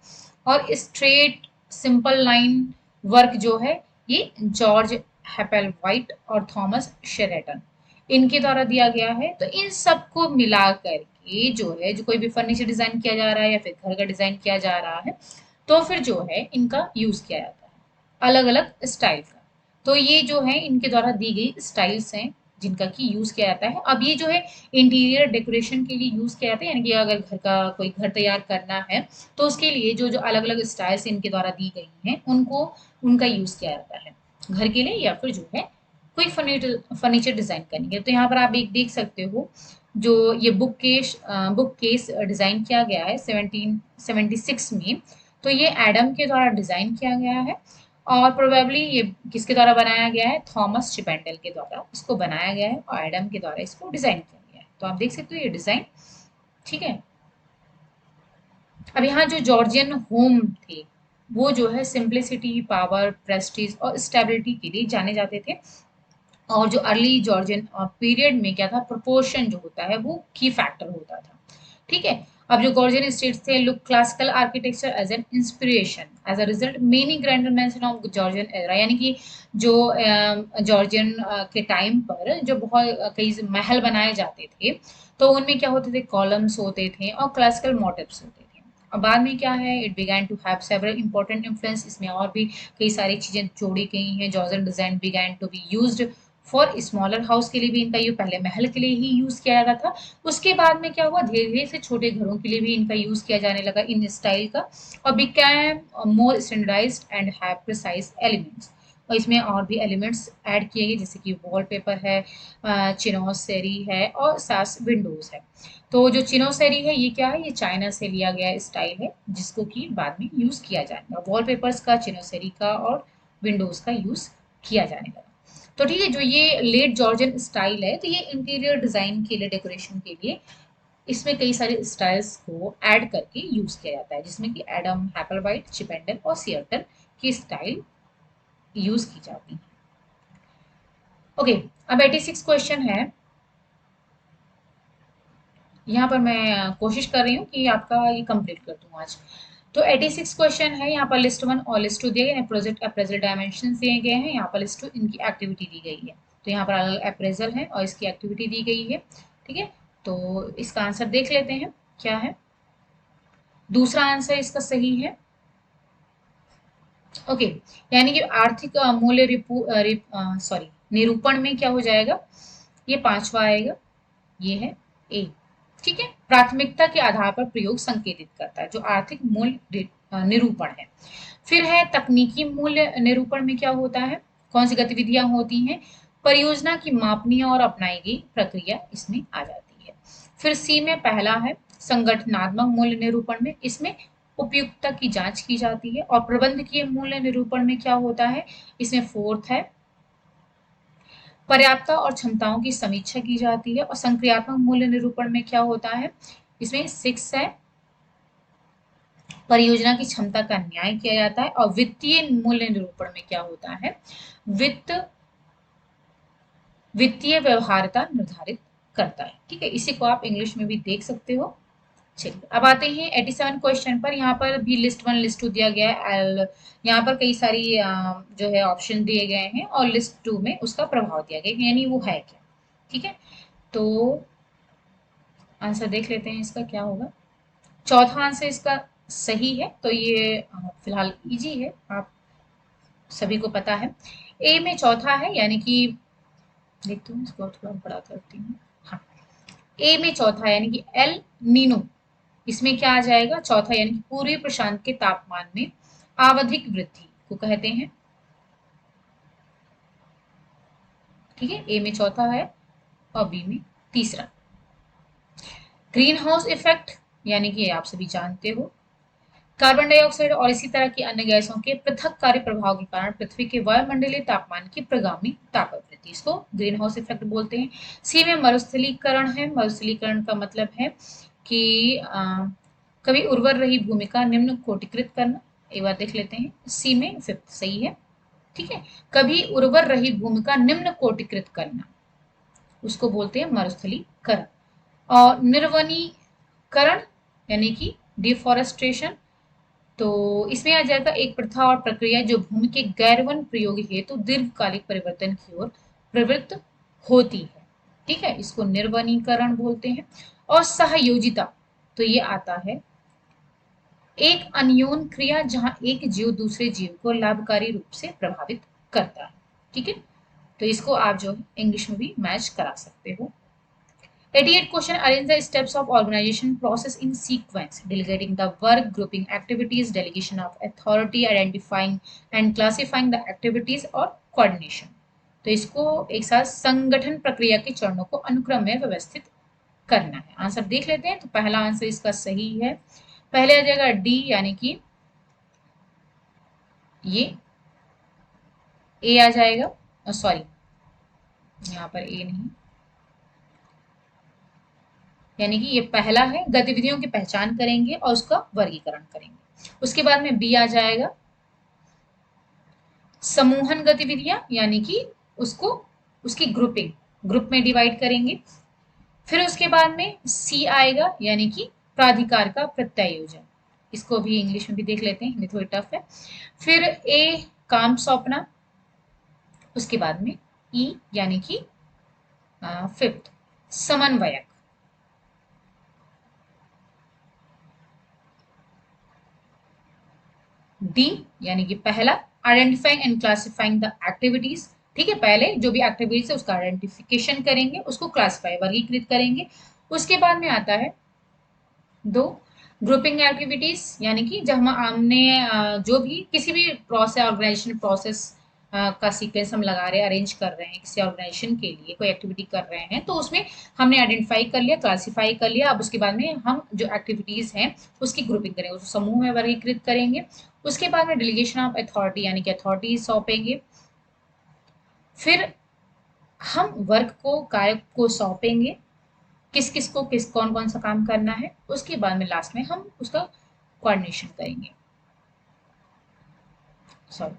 और स्ट्रेट सिंपल लाइन वर्क जो है ये जॉर्ज हेपल वाइट और थॉमस शेरेटन इनके द्वारा दिया गया है। तो इन सबको मिला करके जो है, जो कोई भी फर्नीचर डिजाइन किया जा रहा है या फिर घर का डिजाइन किया जा रहा है तो फिर जो है इनका यूज किया जाता है अलग अलग स्टाइल का। तो ये जो है इनके द्वारा दी गई स्टाइल्स हैं जिनका की यूज किया जाता है। अब ये जो है इंटीरियर डेकोरेशन के लिए यूज किया जाता है, यानी कि अगर घर का कोई घर तैयार करना है तो उसके लिए जो जो अलग अलग स्टाइल्स इनके द्वारा दी गई हैं उनको, उनका यूज किया जाता है घर के लिए या फिर जो है कोई फर्नीचर डिजाइन करेंगे। तो यहाँ पर आप एक देख सकते हो जो ये बुक केस डिजाइन किया गया है 1776 में। तो ये एडम के द्वारा डिजाइन किया गया है और प्रोबेबली ये किसके द्वारा बनाया गया है, थॉमस चिपेंडल के द्वारा इसको बनाया गया है और एडम के द्वारा इसको डिजाइन किया गया है। तो आप देख सकते हो ये डिजाइन, ठीक है। अब यहाँ जो जॉर्जियन होम थे वो जो है सिंप्लिसिटी, पावर, प्रेस्टीज और स्टेबिलिटी के लिए जाने जाते थे। और जो अर्ली जॉर्जियन पीरियड में क्या था, प्रोपोर्शन जो होता है वो की फैक्टर होता था, ठीक है। अब जो गॉर्जियन स्टेट्स थे look classical architecture as an inspiration, as a result many grander mansion of Georgian era, यानी कि जो जॉर्जियन के टाइम पर जो बहुत कई महल बनाए जाते थे तो उनमें क्या होते थे, कॉलम्स होते थे और क्लासिकल मोटिव्स होते थे। और बाद में क्या है, it began to have several important influence, इसमें और भी कई सारी चीजें जोड़ी गई हैं। Georgian design began to be used for smaller house के लिए भी इनका ये पहले महल के लिए ही यूज किया जाता था। उसके बाद में क्या हुआ, धीरे धीरे से छोटे घरों के लिए भी इनका यूज किया जाने लगा इन स्टाइल का, और became more standardized and have precise elements. और इसमें और भी एलिमेंट्स ऐड किए गए जैसे कि वॉलपेपर है, चिनोसेरी है और सास विंडोज है। तो जो चिनोसेरी है ये क्या है, ये चाइना से लिया गया स्टाइल है जिसको कि बाद में यूज किया जाएगा। वॉलपेपर्स का, चिनोसेरी का और विंडोज का यूज किया जाने लगा। तो ठीक है, जो ये लेट जॉर्जियन स्टाइल है तो ये इंटीरियर डिजाइन के लिए, डेकोरेशन के लिए इसमें कई सारे स्टाइल्स को ऐड करके यूज किया जाता है, जिसमें कि एडम, हैपलवाइट, चिपेंडल और सियर्टन की स्टाइल यूज की जाती है। ओके, अब 86 क्वेश्चन है। यहाँ पर मैं कोशिश कर रही हूँ कि आपका ये कंप्लीट कर दूँ आज। तो 86 क्वेश्चन है, यहाँ पर लिस्ट 1 और लिस्ट 2 दिए गए हैं, प्रोजेक्ट अप्रेजल डायमेंशन दिए गए हैं, यहाँ पर लिस्ट 2 इनकी एक्टिविटी दी गई है। तो यहाँ पर अलग अप्रेजल है और इसकी एक्टिविटी दी गई है, ठीक है। तो इसका आंसर देख लेते हैं क्या है। दूसरा आंसर इसका सही है। ओके, यानी कि आर्थिक मूल्य सॉरी निरूपण में क्या हो जाएगा, ये पांचवा आएगा, ये है ए, ठीक है। प्राथमिकता के आधार पर प्रयोग संकेतित करता है, जो आर्थिक मूल्य निरूपण है। फिर है तकनीकी मूल्य निरूपण में क्या होता है, कौन सी गतिविधियां होती हैं, परियोजना की मापनीय और अपनाई गई प्रक्रिया इसमें आ जाती है। फिर सी में पहला है संगठनात्मक मूल्य निरूपण में, इसमें उपयुक्तता की जांच की जाती है। और प्रबंधकीय मूल्य निरूपण में क्या होता है, इसमें फोर्थ है पर्याप्तता और क्षमताओं की समीक्षा की जाती है। और संक्रियात्मक मूल्य निरूपण में क्या होता है, इसमें 6 है परियोजना की क्षमता का न्याय किया जाता है। और वित्तीय मूल्य निरूपण में क्या होता है, वित्तीय व्यवहार्यता निर्धारित करता है, ठीक है। इसी को आप इंग्लिश में भी देख सकते हो, चलिए अब आते हैं 87 क्वेश्चन पर। यहाँ पर भी लिस्ट वन लिस्ट टू दिया गया है। यहाँ पर कई सारी जो है ऑप्शन दिए गए हैं और लिस्ट टू में उसका प्रभाव दिया गया है, यानी वो है क्या। ठीक है, तो आंसर देख लेते हैं इसका क्या होगा। चौथा आंसर इसका सही है, तो ये फिलहाल इजी है, आप सभी को पता है। ए में चौथा है, यानी कि देखती हूँ इसको थोड़ा बड़ा करती हूँ। हाँ, ए में चौथा है, यानी कि एल नीनो। इसमें क्या आ जाएगा, चौथा, यानी कि पूर्वी प्रशांत के तापमान में आवधिक वृद्धि को कहते हैं। ठीक है, ए में चौथा है और बी में तीसरा। ग्रीन हाउस इफेक्ट, यानी कि आप सभी जानते हो, कार्बन डाइऑक्साइड और इसी तरह की अन्य गैसों के पृथक कार्य प्रभाव के कारण पृथ्वी के वायुमंडलीय तापमान की प्रगामी तापमान वृद्धि, इसको ग्रीन हाउस इफेक्ट बोलते हैं। सी में मरुस्थलीकरण है। मरुस्थलीकरण का मतलब है कि कभी उर्वर रही भूमि का निम्न कोटिकृत करना। एक बार देख लेते हैं, सी में फिफ्थ सही है। ठीक है, कभी उर्वर रही भूमि का निम्न कोटिकृत करना, उसको बोलते हैं मरुस्थलीकरण। और निर्वनीकरण, यानी कि डिफॉरेस्टेशन, तो इसमें आ जाएगा एक प्रथा और प्रक्रिया जो भूमि के गैर वन प्रयोग हेतु दीर्घकालिक परिवर्तन की ओर प्रवृत्त होती है। ठीक है, इसको निर्वनीकरण बोलते हैं। और सहयोजिता, तो ये आता है एक अन्योन क्रिया जहां एक जीव दूसरे जीव को लाभकारी रूप से प्रभावित करता है। ठीक है, तो इसको आप जो है इंग्लिश में भी मैच करा सकते हो। 88 question, arrange the steps of organization process in sequence, delegating the work, grouping activities, delegation of authority, identifying and classifying the activities और coordination। तो इसको एक साथ संगठन प्रक्रिया के चरणों को अनुक्रम में व्यवस्थित करना है। आंसर देख लेते हैं, तो पहला आंसर इसका सही है। पहले आ जाएगा डी, यानी कि ये ए आ जाएगा, सॉरी यहाँ पर ए नहीं, यानी कि ये पहला है, गतिविधियों की पहचान करेंगे और उसका वर्गीकरण करेंगे। उसके बाद में बी आ जाएगा समूहन गतिविधियां, यानी कि उसको उसकी ग्रुपिंग, ग्रुप में डिवाइड करेंगे। फिर उसके बाद में सी आएगा, यानी कि प्राधिकार का प्रत्यायोजन। इसको भी इंग्लिश में भी देख लेते हैं, हिंदी थोड़ी टफ है। फिर ए काम सौंपना। उसके बाद में ई, यानी कि फिफ्थ समन्वयक। डी, यानी कि पहला identifying and classifying the activities. ठीक है, पहले जो भी एक्टिविटीज है उसका आइडेंटिफिकेशन करेंगे, उसको क्लासिफाई वर्गीकृत करेंगे। उसके बाद में आता है दो ग्रुपिंग एक्टिविटीज, यानी कि जब हमने जो भी किसी भी प्रोसेस, ऑर्गेनाइजेशन प्रोसेस का सीक्वेंस हम लगा रहे हैं, अरेंज कर रहे हैं किसी ऑर्गेनाइजेशन के लिए, कोई एक्टिविटी कर रहे हैं, तो उसमें हमने आइडेंटिफाई कर लिया, क्लासिफाई कर लिया। अब उसके बाद में हम जो एक्टिविटीज हैं उसकी ग्रुपिंग करेंगे, उसको समूह में वर्गीकृत करेंगे। उसके बाद में डेलीगेशन ऑफ अथॉरिटी, यानी कि अथॉरिटी सौंपेंगे। फिर हम वर्क को, कार्य को सौंपेंगे, किस किस को किस कौन कौन सा काम करना है। उसके बाद में लास्ट में हम उसका कोऑर्डिनेशन करेंगे। सॉरी,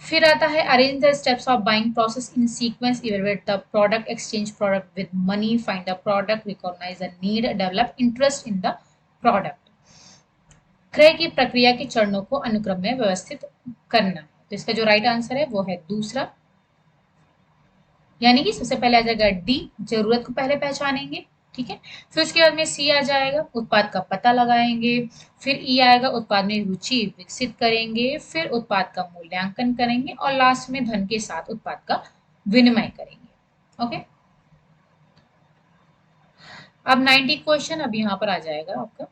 फिर आता है arrange the steps of buying process in sequence, evaluate the product, exchange product with money, find the product, recognize the need, develop interest in the product. क्रय की प्रक्रिया के चरणों को अनुक्रम में व्यवस्थित करना है। तो इसका जो राइट आंसर है वो है दूसरा, यानी कि सबसे पहले आ जाएगा डी, जरूरत को पहले पहचानेंगे। ठीक है, फिर उसके बाद में सी आ जाएगा, उत्पाद का पता लगाएंगे। फिर ई आएगा, उत्पाद में रुचि विकसित करेंगे। फिर उत्पाद का मूल्यांकन करेंगे और लास्ट में धन के साथ उत्पाद का विनिमय करेंगे। ओके, अब 90 क्वेश्चन अब यहाँ पर आ जाएगा आपका।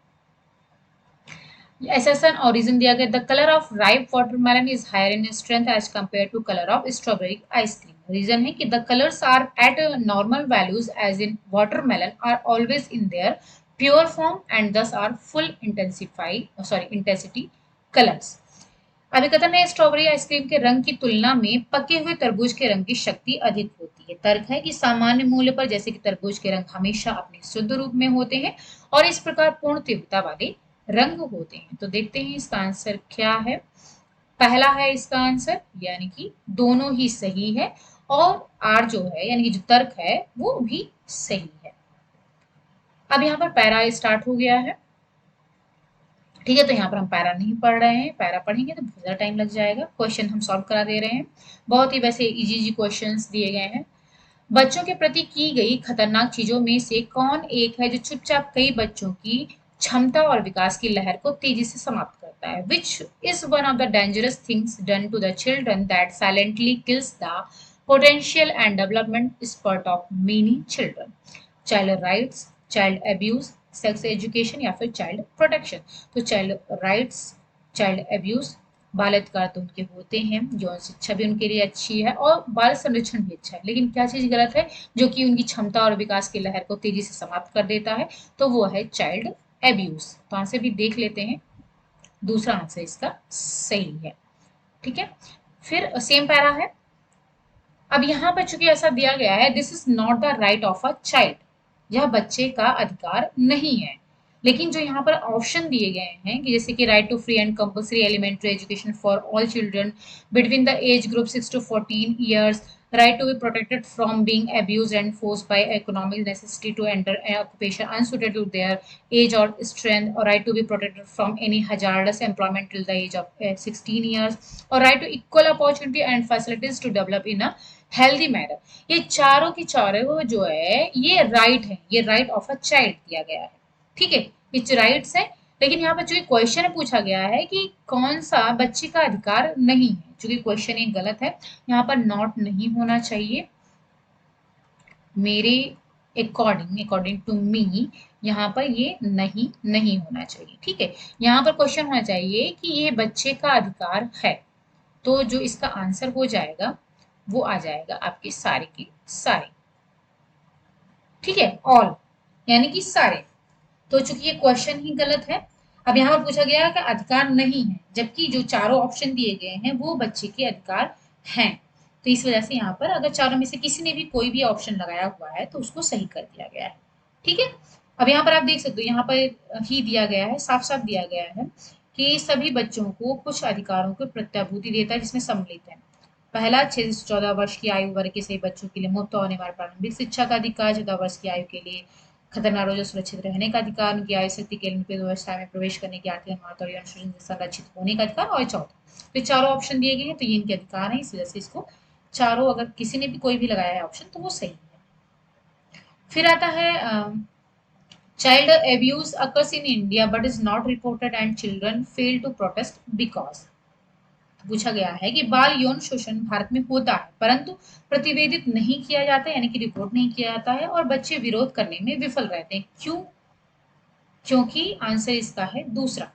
एसेसन और रीजन दिया गया, the colour of ripe watermelon is higher in strength as compare to colour of strawberry ice cream. Reason है कि the colours are at normal values as in watermelon are always in their pure form and thus are full intensity colours. अभी कथन है, strawberry ice cream के रंग की तुलना में पके हुए तरबूज के रंग की शक्ति अधिक होती है। तर्क है कि सामान्य मूल्य पर जैसे कि तरबूज के रंग हमेशा अपने शुद्ध रूप में होते हैं और इस प्रकार पूर्ण तीव्रता वाले रंग होते हैं। तो देखते हैं इसका आंसर क्या है। पहला है इसका आंसर, यानी कि दोनों ही सही है, और आर जो है यानी कि जो तर्क है वो भी सही है। अब यहाँ पर पैरा स्टार्ट हो गया है, ठीक है। तो यहाँ पर हम पैरा नहीं पढ़ रहे हैं, पैरा पढ़ेंगे तो बहुत ज़्यादा टाइम लग जाएगा। क्वेश्चन हम सॉल्व करा दे रहे हैं, बहुत ही वैसे इजी इजी क्वेश्चंस दिए गए हैं। बच्चों के प्रति की गई खतरनाक चीजों में से कौन एक है जो चुपचाप कई बच्चों की क्षमता और विकास की लहर को तेजी से समाप्त करता है? Which is one of the dangerous things done to the children that silently kills the potential and development spurt of many children? Child rights, child abuse, sex education या फिर चाइल्ड प्रोटेक्शन? तो चाइल्ड राइट्स, चाइल्ड अब्यूज, बाल अधिकार तो उनके होते हैं, यौन शिक्षा भी उनके लिए अच्छी है और बाल संरक्षण भी अच्छा है, लेकिन क्या चीज गलत है जो कि उनकी क्षमता और विकास की लहर को तेजी से समाप्त कर देता है? तो वो है चाइल्ड एब्यूज। तो आंसर भी देख लेते हैं, दूसरा आंसर इसका सही है, ठीक है। फिर सेम पैरा है। अब यहाँ पर चूंकि ऐसा दिया गया है, this is not the right of a child, यह बच्चे का अधिकार नहीं है। लेकिन जो यहाँ पर ऑप्शन दिए गए हैं कि जैसे कि right to free and compulsory elementary education for all children between the age group 6 to 14 years, right to be protected from being abused and forced by economic necessity to enter an occupation unsuited to their age or strength, or right to be protected from any hazardous employment till the age of 16 years, or right to equal opportunity and facilities to develop in a healthy manner, ये चारों की चारों जो है ये right है, ये right of a child दिया गया है, ठीक है, ये राइट्स है। लेकिन यहाँ पर जो क्वेश्चन पूछा गया है कि कौन सा बच्चे का अधिकार नहीं है, चूंकि क्वेश्चन एक गलत है, यहाँ पर नॉट नहीं होना चाहिए मेरे अकॉर्डिंग टू मी, यहाँ पर ये नहीं नहीं होना चाहिए, ठीक है। यहाँ पर क्वेश्चन होना चाहिए कि ये बच्चे का अधिकार है, तो जो इसका आंसर हो जाएगा वो आ जाएगा आपके सारे के सारे, ठीक है, ऑल, यानी कि सारे। तो चूंकि ये क्वेश्चन ही गलत है, अब यहाँ पर पूछा गया है कि अधिकार नहीं है, जबकि जो चारों ऑप्शन दिए गए हैं वो बच्चे के अधिकार हैं। तो इस वजह से यहाँ पर अगर चारों में से किसी ने भी कोई भी ऑप्शन लगाया हुआ है तो उसको सही कर दिया गया है, ठीक है। अब यहाँ पर आप देख सकते हो, यहाँ पर ही दिया गया है, साफ साफ दिया गया है कि सभी बच्चों को कुछ अधिकारों को प्रत्याभूति देता है, जिसमें सम्मिलित है पहला 6 से 14 वर्ष की आयु वर्ग के सभी बच्चों के लिए मुफ्त और अनिवार्य प्रारंभिक शिक्षा का अधिकार, 14 वर्ष की आयु के लिए खतरनाक रोजों सुरक्षित रहने का अधिकार, उनकी आयु शक्ति के लिए व्यवस्था में प्रवेश करने की आर्थिक अनुमति और यौन शोषण से संरक्षित होने का अधिकार, और चौथा, तो चारों ऑप्शन दिए गए हैं तो ये इनके अधिकार है, इस वजह से इसको चारों, अगर किसी ने भी कोई भी लगाया है ऑप्शन तो वो सही है। फिर आता है child abuse occurs in India but is not reported and children fail to protest because. पूछा गया है कि बाल यौन शोषण भारत में होता है परंतु प्रतिवेदित नहीं किया जाता, यानी कि रिपोर्ट नहीं किया जाता है, और बच्चे विरोध करने में विफल रहते हैं, क्यों? क्योंकि आंसर इसका है दूसरा,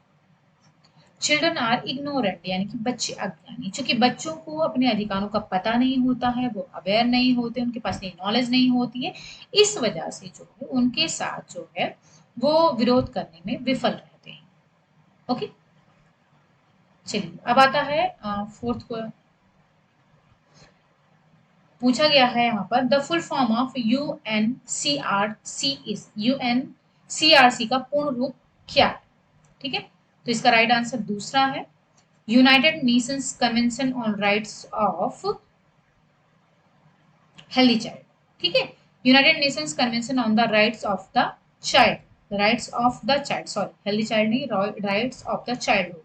चिल्ड्रन आर इग्नोरेंट, यानी कि बच्चे अज्ञानी, चूंकि बच्चों को अपने अधिकारों का पता नहीं होता है, वो अवेयर नहीं होते, उनके पास ये नॉलेज नहीं होती है, इस वजह से जो है उनके साथ जो है वो विरोध करने में विफल रहते हैं। ओके, चलिए अब आता है फोर्थ को, पूछा गया है यहाँ पर the full form of UNCRC is, UNCRC का पूर्ण रूप क्या है, ठीक है। तो इसका राइट आंसर दूसरा है, United Nations convention on rights of healthy child, ठीक है, United Nations convention on the rights of the child, rights of the child, sorry healthy child नहीं, राइट्स ऑफ द चाइल्ड होगा,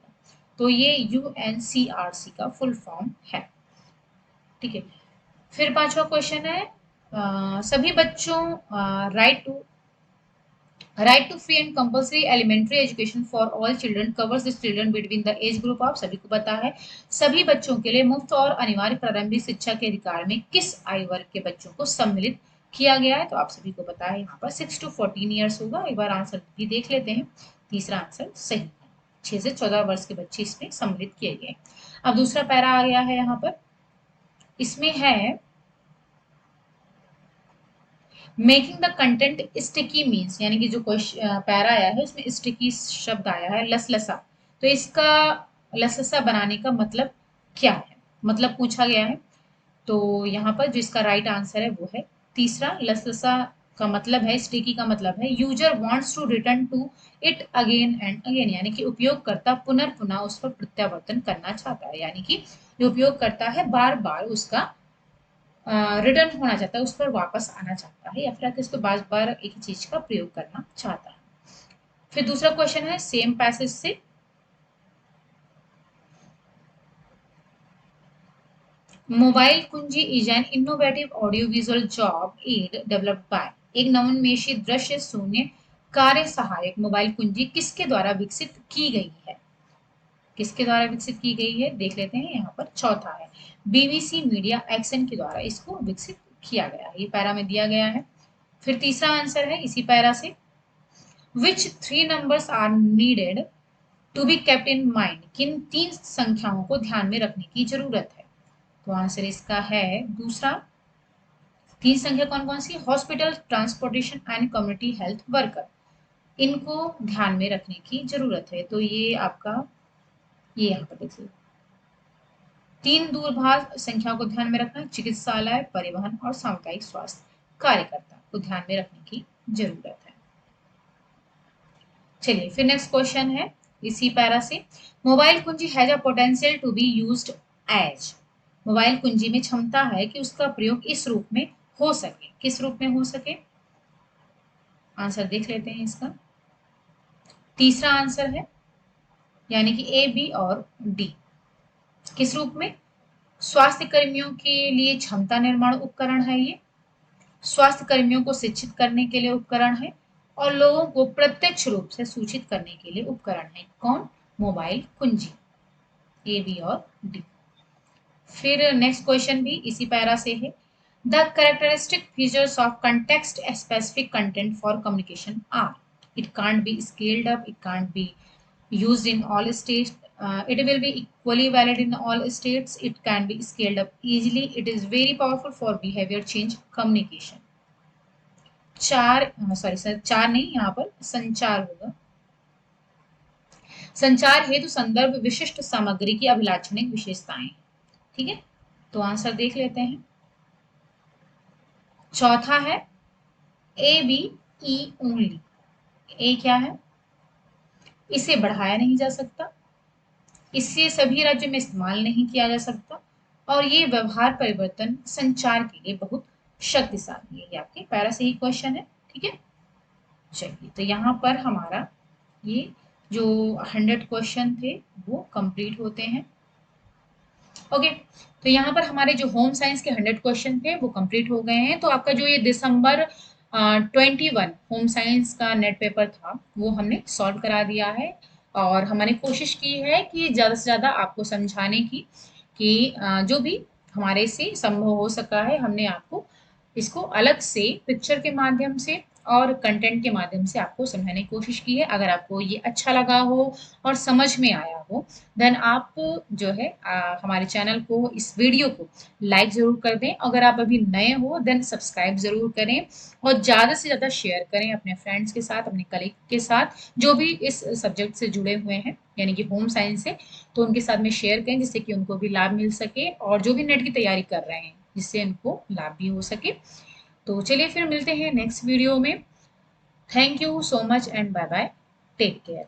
तो ये यूएनसीआरसी का full form है, ठीक है। फिर पांचवा क्वेश्चन है सभी बच्चों right to free and compulsory elementary education for all children covers this children between the age group of, सभी को पता है सभी बच्चों के लिए मुफ्त और अनिवार्य प्रारंभिक शिक्षा के अधिकार में किस आयु वर्ग के बच्चों को सम्मिलित किया गया है? तो आप सभी को पता है यहाँ पर 6 to 14 ईयर्स होगा। एक बार आंसर भी देख लेते हैं, तीसरा आंसर सही है, 6 से 14 वर्ष के बच्चे इसमें सम्मिलित किए गए। अब दूसरा पैरा आ गया है यहाँ पर, इसमें है making the content sticky means, यानी कि जो पैरा आया है उसमें स्टिकी शब्द आया है लसलसा, तो इसका लसलसा बनाने का मतलब क्या है, मतलब पूछा गया है। तो यहाँ पर जो इसका राइट आंसर है वो है तीसरा, लसलसा का मतलब है, स्टिकी का मतलब है user wants to return to it again and again, यानी कि उपयोगकर्ता पुनर्पुनः उस पर प्रत्यावर्तन करना चाहता है, यानी कि जो उपयोग करता है बार बार उसका रिटर्न होना चाहता है, उस पर वापस आना चाहता है, या फिर किसको बार बार एक ही चीज का प्रयोग करना चाहता है। फिर दूसरा क्वेश्चन है सेम पैसेज से, mobile Kunji is an innovative audio visual job aid developed by, एक नवोन्मेषी दृश्य शून्य कार्य सहायक मोबाइल कुंजी किसके द्वारा विकसित की गई है? किसके द्वारा विकसित की गई है देख लेते हैं। यहाँ पर चौथा है बीबीसी मीडिया एक्शन के द्वारा इसको विकसित किया गया है, ये पैरा में दिया गया है। फिर तीसरा आंसर है इसी पैरा से, which three numbers are needed to be kept in mind, किन तीन संख्याओं को ध्यान में रखने की जरूरत है? तो आंसर इसका है दूसरा। तीन संख्या कौन कौन सी? Hospital, transportation and community health worker, इनको ध्यान में रखने की जरूरत है। तो ये आपका, ये यहाँ पर देखिए तीन दूरभाष संख्याओं को ध्यान में रखना, चिकित्सालय, परिवहन और सामुदायिक स्वास्थ्य कार्यकर्ता को ध्यान में रखने की जरूरत है। चलिए फिर नेक्स्ट क्वेश्चन है इसी पैरा से, mobile Kunji has a potential to be used as, mobile Kunji में क्षमता है कि उसका प्रयोग इस रूप में हो सके, किस रूप में हो सके? आंसर देख लेते हैं इसका। तीसरा आंसर है यानी कि ए, बी और डी। किस रूप में? स्वास्थ्य कर्मियों के लिए क्षमता निर्माण उपकरण है ये, स्वास्थ्य कर्मियों को शिक्षित करने के लिए उपकरण है, और लोगों को प्रत्यक्ष रूप से सूचित करने के लिए उपकरण है। कौन? मोबाइल कुंजी, ए, बी और डी। फिर नेक्स्ट क्वेश्चन भी इसी पैरा से है, the characteristic features of context specific content for communication are, it can't be scaled up, it can't be used in all states, it will be equally valid in all states, it can be scaled up easily, it is very powerful for behavior change communication। चार, sorry sir चार नहीं, यहाँ पर संचार होगा। संचार हेतु संदर्भ विशिष्ट सामग्री की अभिलाक्षणिक विशेषताएं, ठीक है। तो आंसर देख लेते हैं। चौथा है ए, बी, ई ओनली। ए क्या है? इसे बढ़ाया नहीं जा सकता, इससे सभी राज्यों में इस्तेमाल नहीं किया जा सकता, और ये व्यवहार परिवर्तन संचार के लिए बहुत शक्तिशाली है। ये आपके पैरा से ही क्वेश्चन है, ठीक है। चलिए तो यहाँ पर हमारा ये जो 100 क्वेश्चन थे वो कंप्लीट होते हैं। ओके, तो यहाँ पर हमारे जो होम साइंस के 100 क्वेश्चन थे वो कंप्लीट हो गए हैं। तो आपका जो ये दिसंबर 21 होम साइंस का नेट पेपर था वो हमने सॉल्व करा दिया है, और हमने कोशिश की है कि ज़्यादा से ज़्यादा आपको समझाने की, कि जो भी हमारे से संभव हो सका है हमने आपको इसको अलग से पिक्चर के माध्यम से और कंटेंट के माध्यम से आपको समझाने की कोशिश की है। अगर आपको ये अच्छा लगा हो और समझ में आया हो, देन आप जो है हमारे चैनल को, इस वीडियो को लाइक ज़रूर कर दें। अगर आप अभी नए हो देन सब्सक्राइब ज़रूर करें, और ज़्यादा से ज़्यादा शेयर करें अपने फ्रेंड्स के साथ, अपने कलीग के साथ, जो भी इस सब्जेक्ट से जुड़े हुए हैं यानी कि होम साइंस से, तो उनके साथ में शेयर करें जिससे कि उनको भी लाभ मिल सके, और जो भी नेट की तैयारी कर रहे हैं जिससे उनको लाभ भी हो सके। तो चलिए फिर मिलते हैं नेक्स्ट वीडियो में। Thank you so much and bye bye, take care.